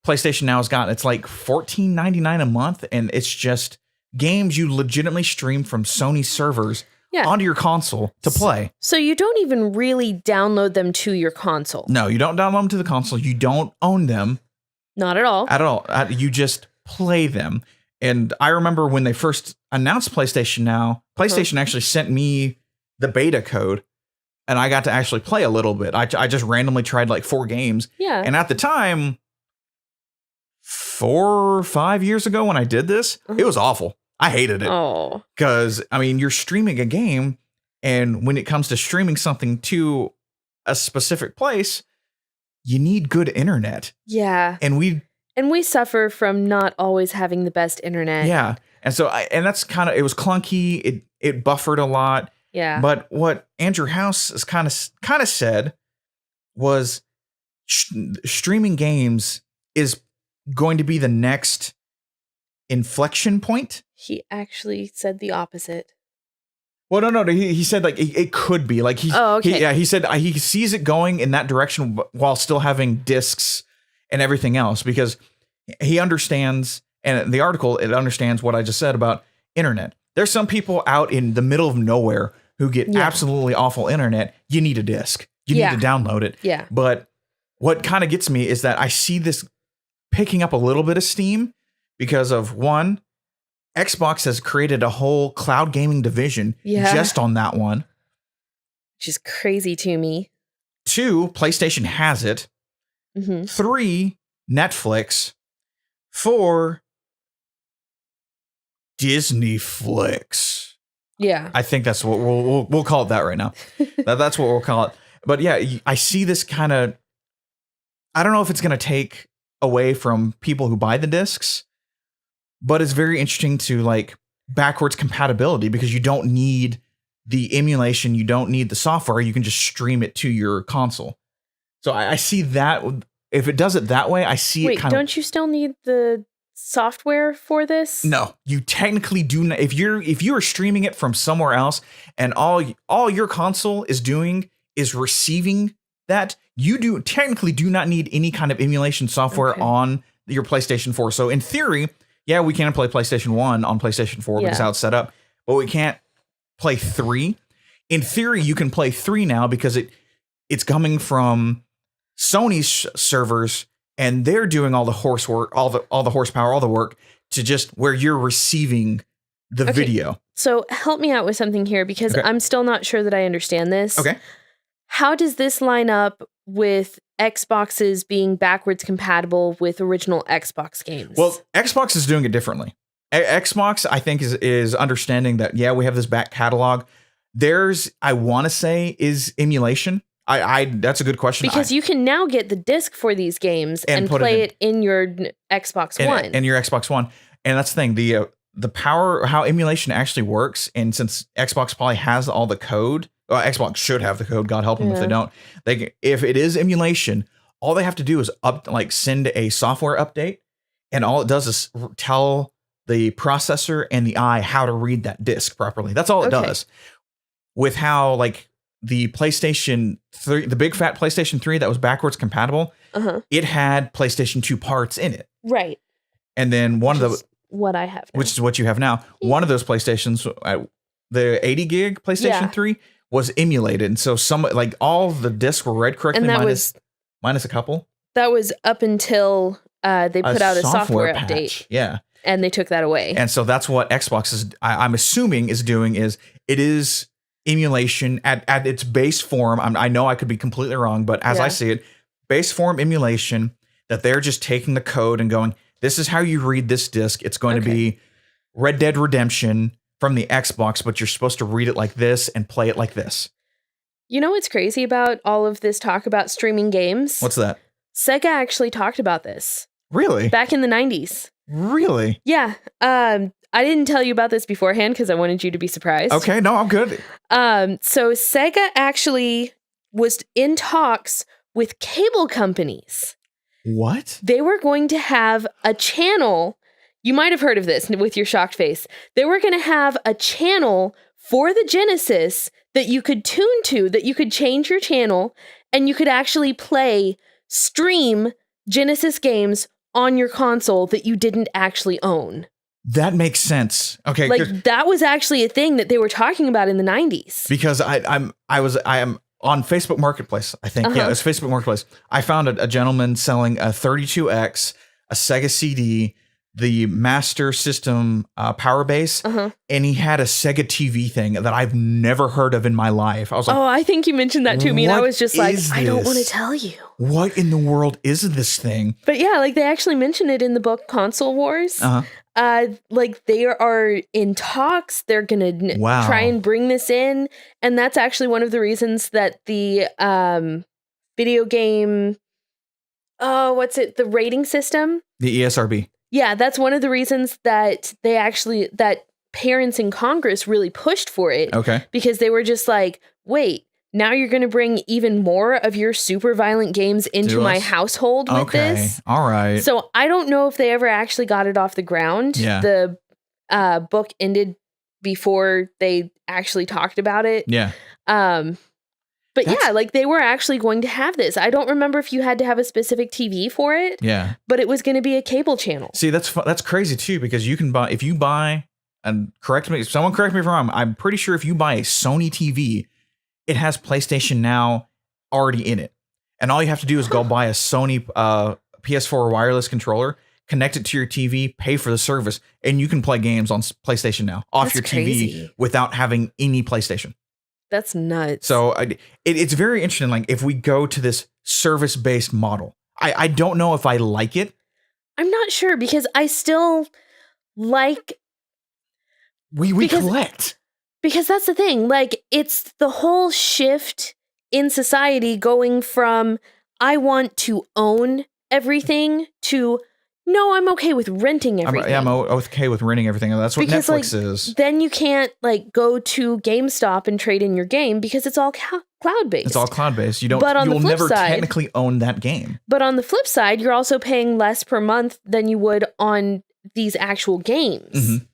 PlayStation Now has gotten. It's like $14.99 a month, and it's just games you legitimately stream from Sony servers onto your console to play. So you don't even really download them to your console. No, you don't download them to the console. You don't own them. Not at all. At all. You just play them. And I remember when they first announced PlayStation Now, PlayStation actually sent me the beta code, and I got to actually play a little bit. I just randomly tried like 4 games. Yeah. And at the time, 4 or 5 years ago when I did this, it was awful. I hated it. Oh. Because, I mean, you're streaming a game, and when it comes to streaming something to a specific place, you need good internet. Yeah. And we suffer from not always having the best internet. Yeah. And so that's kind of, it was clunky. It buffered a lot. Yeah. But what Andrew House has kind of said was streaming games is going to be the next inflection point. He actually said the opposite. Well, no. He said like it could be like okay. He said he sees it going in that direction while still having discs and everything else, because he understands, and the article, it understands what I just said about internet. There's some people out in the middle of nowhere who get absolutely awful internet. You need a disc. You need to download it. Yeah. But what kind of gets me is that I see this picking up a little bit of steam because of, one, Xbox has created a whole cloud gaming division just on that one. Which is crazy to me. 2, PlayStation has it. 3, Netflix. 4, Disney Flicks. Yeah. I think that's what we'll call it that right now. That's what we'll call it. But yeah, I see this kind of, I don't know if it's going to take away from people who buy the discs, but it's very interesting to like backwards compatibility, because you don't need the emulation. You don't need the software. You can just stream it to your console. So I see that if it does it that way, I see it kind of. Don't you still need the software for this? No, you technically do not. If you are streaming it from somewhere else and all your console is doing is receiving that, you technically do not need any kind of emulation software on your PlayStation 4. So in theory, yeah, we can play PlayStation 1 on PlayStation 4 because how it's set up, but we can't play 3. In theory, you can play 3 now because it's coming from Sony's servers, and they're doing all the horsepower, all the work to just where you're receiving the video. So help me out with something here, because I'm still not sure that I understand this. Okay. How does this line up with Xboxes being backwards compatible with original Xbox games? Well, Xbox is doing it differently. Xbox, I think, is understanding that, we have this back catalog. Theirs, I want to say, is emulation. That's a good question. Because you can now get the disc for these games and play it in your Xbox One. In your Xbox One. And that's the thing, the power, how emulation actually works. And since Xbox probably has all the code, Xbox should have the code, God help them if they don't. If it is emulation, all they have to do is send a software update, and all it does is tell the processor and the eye how to read that disc properly. That's all it does. With how the PlayStation 3, the big fat PlayStation 3 that was backwards compatible, it had PlayStation 2 parts in it. Right. And then what I have now. Which is what you have now. Yeah. One of those PlayStations, the 80 gig PlayStation 3 was emulated. And so all the discs were read correctly, minus a couple. That was up until they put out a software update. Yeah. And they took that away. And so that's what Xbox is, I'm assuming, is doing. Is it is emulation at its base form. I know I could be completely wrong, but as I see it, base form emulation, that they're just taking the code and going, this is how you read this disc. It's going to be Red Dead Redemption from the Xbox, but you're supposed to read it like this and play it like this. You know what's crazy about all of this talk about streaming games? What's that? Sega actually talked about this. Really? Back in the 90s. Really? Yeah. I didn't tell you about this beforehand because I wanted you to be surprised. Okay, no, I'm good. So Sega actually was in talks with cable companies. What? They were going to have a channel. You might have heard of this with your shocked face. They were going to have a channel for the Genesis that you could tune to, that you could change your channel, and you could actually stream Genesis games on your console that you didn't actually own. That makes sense. Okay. That was actually a thing that they were talking about in the 90s. Because I am on Facebook Marketplace, I think. Yeah, it was Facebook Marketplace. I found a gentleman selling a 32X a Sega CD, the Master System Power Base, and he had a Sega TV thing that I've never heard of in my life. I was like, I think you mentioned that to me, and I was just like, I don't want to tell you. What in the world is this thing? But yeah, like they actually mention it in the book Console Wars. Like they are in talks. They're gonna try and bring this in, and that's actually one of the reasons that the video game, the rating system, the ESRB. Yeah, that's one of the reasons that that parents in Congress really pushed for it. Okay. Because they were just like, wait, now you're going to bring even more of your super violent games into my household with this? All right. So I don't know if they ever actually got it off the ground. Yeah. The book ended before they actually talked about it. Yeah. But yeah, like they were actually going to have this. I don't remember if you had to have a specific TV for it. Yeah. But it was going to be a cable channel. See, that's crazy too, because you can buy, if you buy, and someone correct me if I'm wrong, I'm pretty sure if you buy a Sony TV, it has PlayStation Now already in it. And all you have to do is go buy a Sony PS4 wireless controller, connect it to your TV, pay for the service, and you can play games on PlayStation Now off your TV without having any PlayStation. That's nuts. So it's very interesting. Like if we go to this service-based model, I don't know if I like it. I'm not sure because I still like. We collect. Because that's the thing. Like it's the whole shift in society going from I want to own everything to no, I'm okay with renting everything. I'm okay with renting everything. That's what Netflix is. Then you can't like go to GameStop and trade in your game because it's all cloud-based. It's all cloud-based. You'll never technically own that game. But on the flip side, you're also paying less per month than you would on these actual games. Mm-hmm.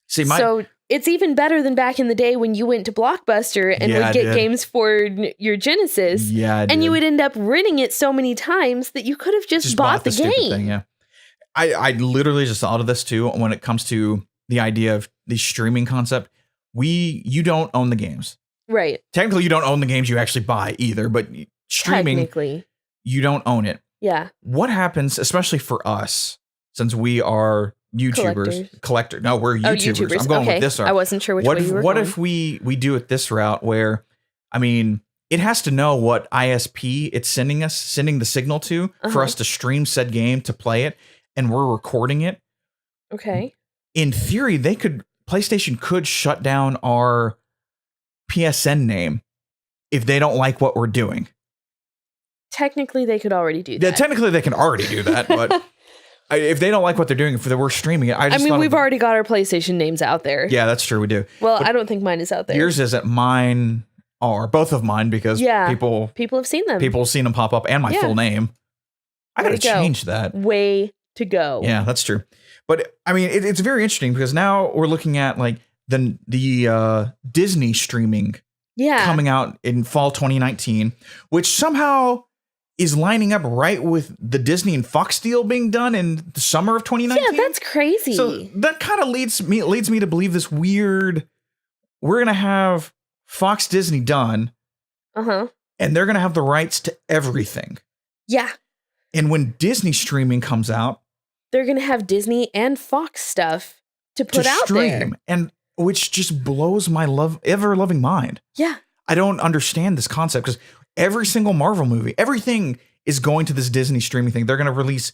See, so it's even better than back in the day when you went to Blockbuster and would get games for your Genesis. Yeah, and you would end up renting it so many times that you could have just bought the game. Thing, yeah. I literally just thought of this too when it comes to the idea of the streaming concept. You don't own the games. Right. Technically, you don't own the games you actually buy either, but streaming, technically, you don't own it. Yeah. What happens, especially for us, since we are YouTubers, No, we're YouTubers. I'm going with this route. I wasn't sure which way you were What going. if we do it this route where, I mean, it has to know what ISP it's sending the signal to for us to stream said game to play it, and we're recording it. Okay. In theory, PlayStation could shut down our PSN name if they don't like what we're doing. Technically, they could already do that. Yeah, technically they can already do that, but if they don't like what they're doing, if we're streaming it, we've already got our PlayStation names out there. Yeah, that's true. We do. Well, but I don't think mine is out there. Yours isn't. Mine are. Both of mine, because people have seen them. People have seen them pop up and my full name. I got to change that. Way to go. Yeah, that's true. But I mean, it's very interesting because now we're looking at like the Disney streaming coming out in fall 2019, which somehow is lining up right with the Disney and Fox deal being done in the summer of 2019. Yeah, that's crazy. So that kind of leads me to believe this weird, we're going to have Fox Disney done. And they're going to have the rights to everything. Yeah. And when Disney streaming comes out, they're going to have Disney and Fox stuff to put out there. And which just blows my ever-loving mind. Yeah. I don't understand this concept because every single Marvel movie, everything is going to this Disney streaming thing. They're going to release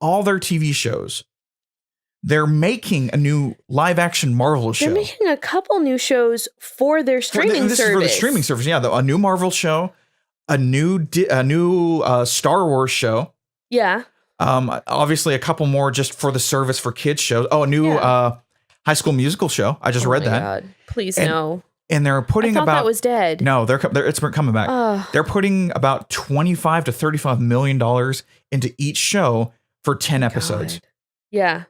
all their TV shows. They're making a new live-action Marvel show. They're making a couple new shows for their streaming service. This is for the streaming service. Yeah, a new Marvel show, a new Star Wars show. Yeah. Obviously, a couple more just for the service for kids shows. Oh, a new High School Musical show. I just read that. God. Please no. And they're putting I thought that was dead. No, it's coming back. They're putting about $25 to $35 million into each show for 10 episodes. God. Yeah.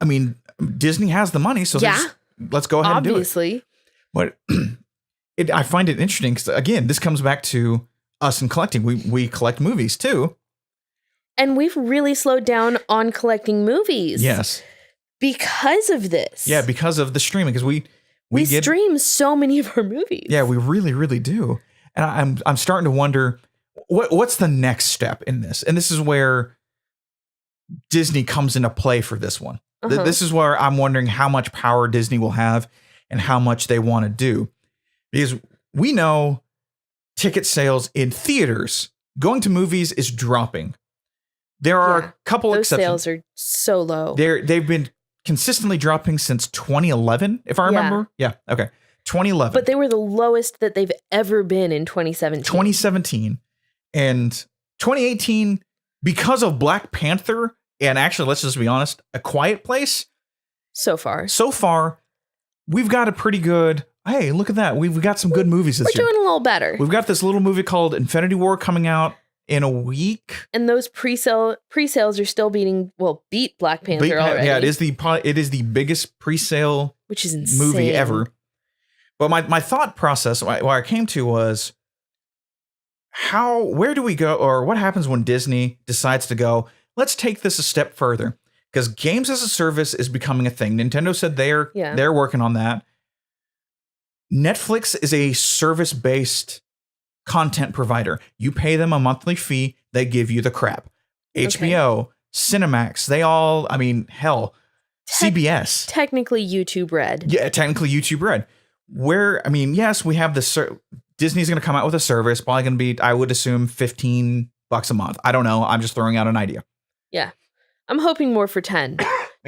I mean, Disney has the money, so let's go ahead and do it. Obviously. But I find it interesting because, again, this comes back to us and collecting. We collect movies too. And we've really slowed down on collecting movies. Yes. Because of this. Yeah, because of the streaming. Because we stream so many of our movies. Yeah, we really, really do. And I'm starting to wonder what's the next step in this. And this is where Disney comes into play for this one. This is where I'm wondering how much power Disney will have and how much they want to do. Because we know ticket sales in theaters, going to movies is dropping. There are a couple those exceptions. Sales are so low. They've been consistently dropping since 2011, if I remember. Yeah. Okay. 2011. But they were the lowest that they've ever been in 2017. 2017. And 2018, because of Black Panther, and actually, let's just be honest, A Quiet Place. So far, we've got a pretty good, hey, look at that. We've got some good movies this year. We're doing a little better. We've got this little movie called Infinity War coming out in a week. And those pre-sales are still beat Black Panther already. Yeah, it is the biggest pre-sale which is insane. Movie ever. But my thought process, where I came to was, where do we go, or what happens when Disney decides to go, let's take this a step further? Because games as a service is becoming a thing. Nintendo said they're working on that. Netflix is a service-based content provider. You pay them a monthly fee, they give you the crap. HBO, Cinemax, CBS. Technically YouTube Red. Yeah, technically YouTube Red. Yes, we have this. Disney's going to come out with a service, probably going to be, I would assume, $15 a month. I don't know. I'm just throwing out an idea. Yeah. I'm hoping more for 10.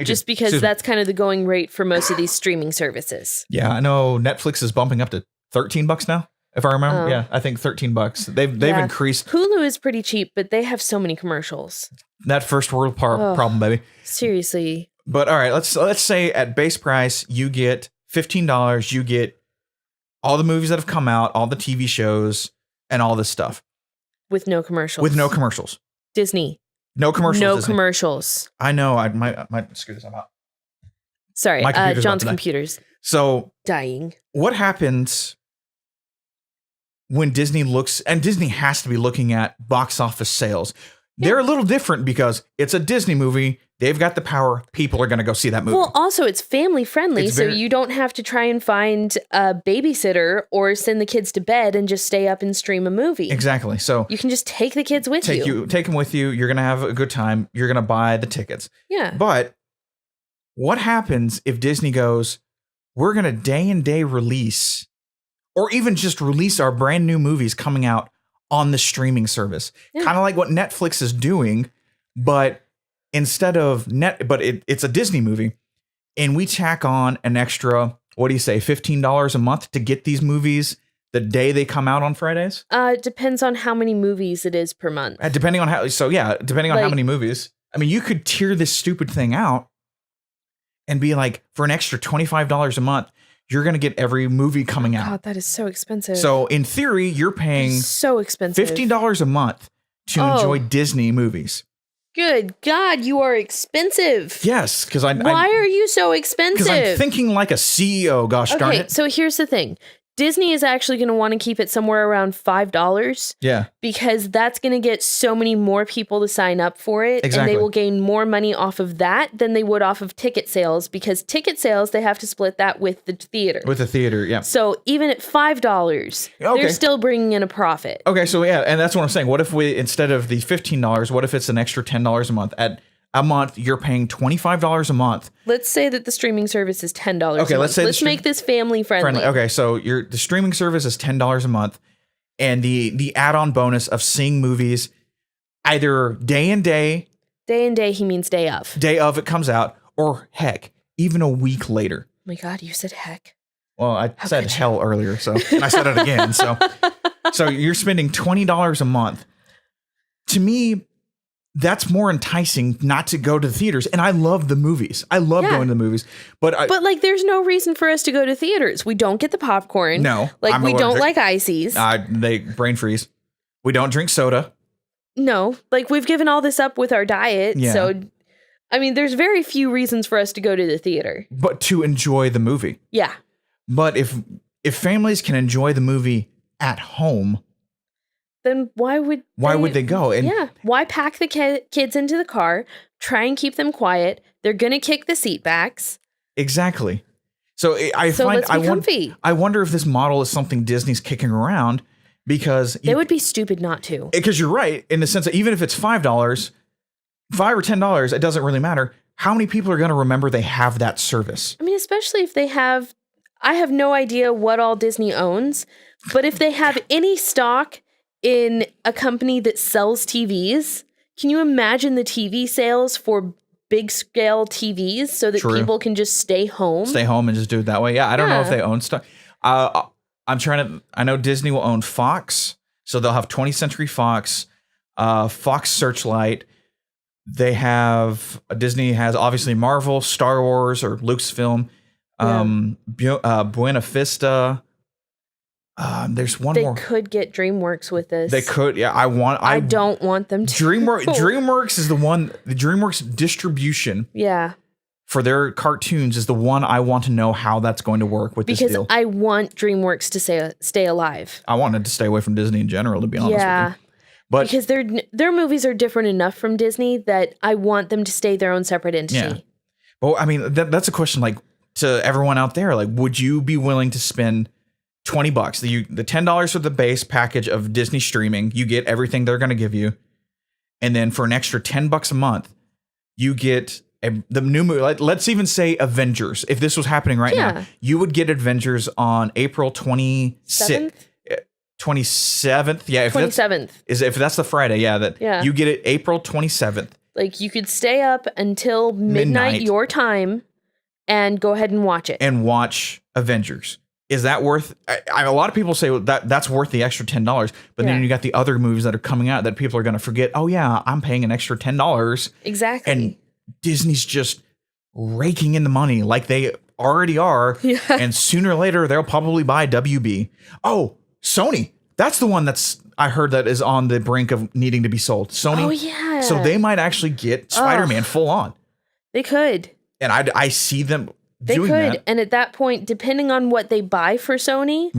Just because that's kind of the going rate for most of these streaming services. Yeah, I know Netflix is bumping up to $13 now, if I remember. Yeah, I think $13. They've increased. Hulu is pretty cheap, but they have so many commercials. That first world problem, baby. Seriously. But all right, let's say at base price you get $15. You get all the movies that have come out, all the TV shows, and all this stuff. With no commercials. Disney. No commercials. No Disney. commercials. I know. I might screw this up out. Sorry, John's computer's dying. What happens when Disney looks, and Disney has to be looking at box office sales. Yeah. They're a little different because it's a Disney movie. They've got the power. People are going to go see that movie. Well, also it's family friendly, so you don't have to try and find a babysitter or send the kids to bed and just stay up and stream a movie. Exactly. So you can just take the kids with you. Take them with you. You're going to have a good time. You're going to buy the tickets. Yeah. But what happens if Disney goes, we're going to day and day release, or even just release our brand new movies coming out on the streaming service? Yeah. Kind of like what Netflix is doing, but instead of it's a Disney movie, and we tack on an extra, what do you say, $15 a month to get these movies the day they come out on Fridays? It depends on how many movies it is per month. Depending on how many movies. I mean, you could tier this stupid thing out and be like, for an extra $25 a month, you're going to get every movie coming out. God, that is so expensive. So in theory, you're paying so expensive $15 a month to enjoy Disney movies. Good God, you are expensive. Yes, because why are you so expensive? Because I'm thinking like a CEO, gosh darn it. So here's the thing. Disney is actually going to want to keep it somewhere around $5. Yeah. Because that's going to get so many more people to sign up for it. Exactly. And they will gain more money off of that than they would off of ticket sales. Because ticket sales, they have to split that with the theater. With the theater, yeah. So even at $5, they're still bringing in a profit. Okay, so yeah, and that's what I'm saying. What if we, instead of the $15, what if it's an extra $10 a month? At a month, you're paying $25 a month. Let's say that the streaming service is $10 okay, a month. Let's make this family friendly. Okay, so the streaming service is $10 a month, and the add-on bonus of seeing movies either day and day. Day and day, he means day of. Day of it comes out, or heck, even a week later. Oh my God, you said heck. Well, I said hell earlier, and I said it again. So you're spending $20 a month. To me, that's more enticing not to go to the theaters. And I love the movies. I love going to the movies. But like, there's no reason for us to go to theaters. We don't get the popcorn. No. Like, we don't like ices. They brain freeze. We don't drink soda. No. Like, we've given all this up with our diet. Yeah. So, I mean, there's very few reasons for us to go to the theater. But to enjoy the movie. Yeah. But if families can enjoy the movie at home, then why would they go? And why pack the kids into the car, try and keep them quiet? They're going to kick the seat backs. Exactly. So let's be comfy. I wonder if this model is something Disney's kicking around, because they would be stupid not to. Because you're right, in the sense that even if it's $5, $5 or $10, it doesn't really matter. How many people are going to remember they have that service? I mean, especially if they have, I have no idea what all Disney owns, but if they have any stock in a company that sells TVs, can you imagine the TV sales for big scale TVs so that people can just stay home? Stay home and just do it that way. Yeah, I don't know if they own stuff. I know Disney will own Fox, so they'll have 20th Century Fox, Fox Searchlight. They have, Disney has obviously Marvel, Star Wars, or Lucasfilm, Buena Vista. There's one more. They could get DreamWorks with this. They could. Yeah, I don't want them to. DreamWorks is the one. The DreamWorks distribution. Yeah. For their cartoons is the one I want to know how that's going to work with this deal. Because I want DreamWorks to stay alive. I wanted to stay away from Disney in general, to be honest with you. But because their movies are different enough from Disney that I want them to stay their own separate entity. Yeah. Well, I mean, that's a question like to everyone out there. Like, would you be willing to spend $20, the $10 for the base package of Disney streaming? You get everything they're going to give you. And then for an extra $10 a month, you get the new movie. Let's even say Avengers. If this was happening right now, you would get Avengers on April 27th. Yeah, if 27th. If that's the Friday, you get it April 27th. Like you could stay up until midnight your time and go ahead and watch it. And watch Avengers. Is that worth? A lot of people say that's worth the extra $10, but then you got the other movies that are coming out that people are going to forget. Oh yeah, I'm paying an extra $10. Exactly. And Disney's just raking in the money like they already are. Yeah. And sooner or later they'll probably buy WB. Oh, Sony. That's the one I heard that is on the brink of needing to be sold. Sony. Oh yeah. So they might actually get Spider-Man full on. They could. And I see them. They could, that. And at that point, depending on what they buy for Sony,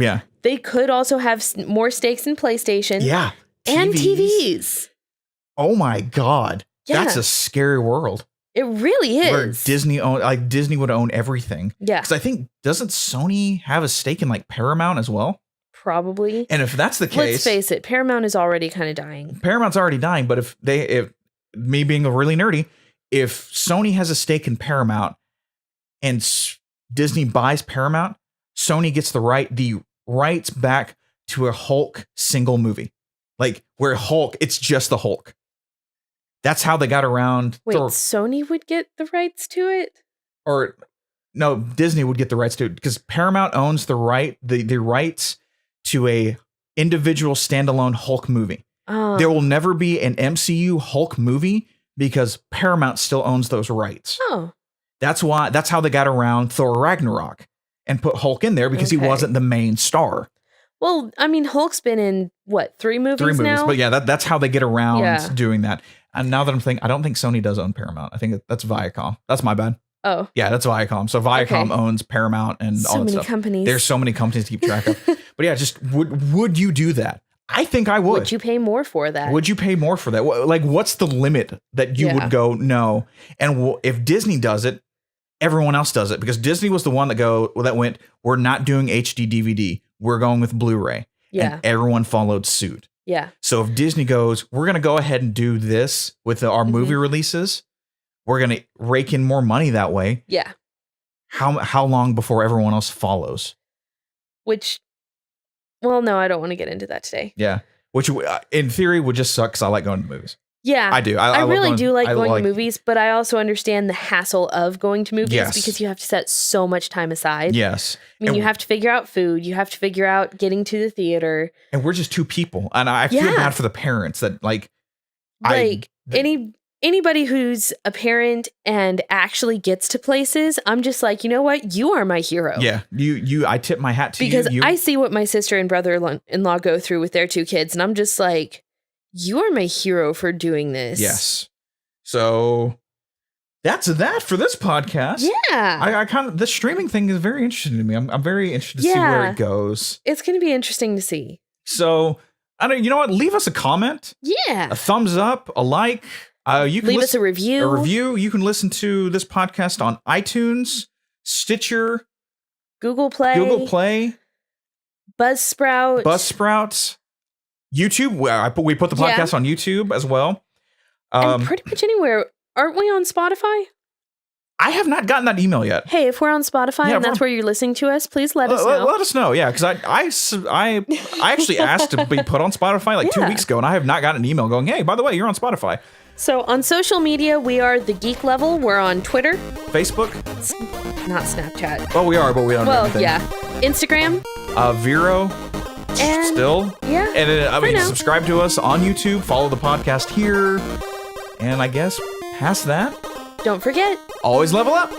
they could also have more stakes in PlayStation. Yeah, and TVs. Oh my God, that's a scary world. It really is. Where Disney would own everything. Yeah, because I think doesn't Sony have a stake in like Paramount as well? Probably. And if that's the case, let's face it, Paramount is already kind of dying. Paramount's already dying. But if me being a really nerdy, if Sony has a stake in Paramount. And Disney buys Paramount, Sony gets the rights back to a Hulk single movie. Like where Hulk, it's just the Hulk. That's how they got around. Wait, Sony would get the rights to it? Or no, Disney would get the rights to it because Paramount owns the rights to a individual standalone Hulk movie. There will never be an MCU Hulk movie because Paramount still owns those rights. Oh. That's how they got around Thor Ragnarok and put Hulk in there because he wasn't the main star. Well, I mean, Hulk's been in what, 3 movies now? But yeah, that's how they get around doing that. And now that I'm thinking, I don't think Sony does own Paramount. I think that's Viacom. That's my bad. Oh. Yeah, that's Viacom. So Viacom owns Paramount and all that stuff. So many companies. There's so many companies to keep track of. But yeah, just would you do that? I think I would. Would you pay more for that? Would you pay more for that? Like, what's the limit that you would go, no? And if Disney does it, everyone else does it because Disney was the one that went, we're not doing HD DVD. We're going with Blu-ray. Yeah. And everyone followed suit. Yeah. So if Disney goes, we're going to go ahead and do this with our movie releases, we're going to rake in more money that way. Yeah. How long before everyone else follows? Well, no, I don't want to get into that today. Yeah. Which in theory would just suck because I like going to movies. Yeah, I do. I really do like going to movies, but I also understand the hassle of going to movies because you have to set so much time aside. Yes. I mean, you have to figure out food. You have to figure out getting to the theater. And we're just 2 people. And I feel bad for the parents that anybody who's a parent and actually gets to places, I'm just like, you know what? You are my hero. Yeah. I tip my hat to you. Because I see what my sister and brother-in-law go through with their 2 kids. And I'm just like, you are my hero for doing this. Yes. So that's that for this podcast. Yeah. I the streaming thing is very interesting to me. I'm very interested to see where it goes. It's going to be interesting to see. So you know what? Leave us a comment. Yeah. A thumbs up, a like. You can leave us a review. You can listen to this podcast on iTunes, Stitcher, Google Play, Buzzsprout, YouTube. We put the podcast on YouTube as well. And pretty much anywhere. Aren't we on Spotify? I have not gotten that email yet. Hey, if we're on Spotify and that's where you're listening to us, please let us know. Let us know, yeah, because I actually asked to be put on Spotify like 2 weeks ago, and I have not gotten an email going, hey, by the way, you're on Spotify. So on social media, we are The Geek Level. We're on Twitter. Facebook. Not Snapchat. Well, we are, but we don't know anything. Yeah. Instagram. Vero. And still. Yeah. And subscribe to us on YouTube. Follow the podcast here. And I guess past that. Don't forget. Always level up.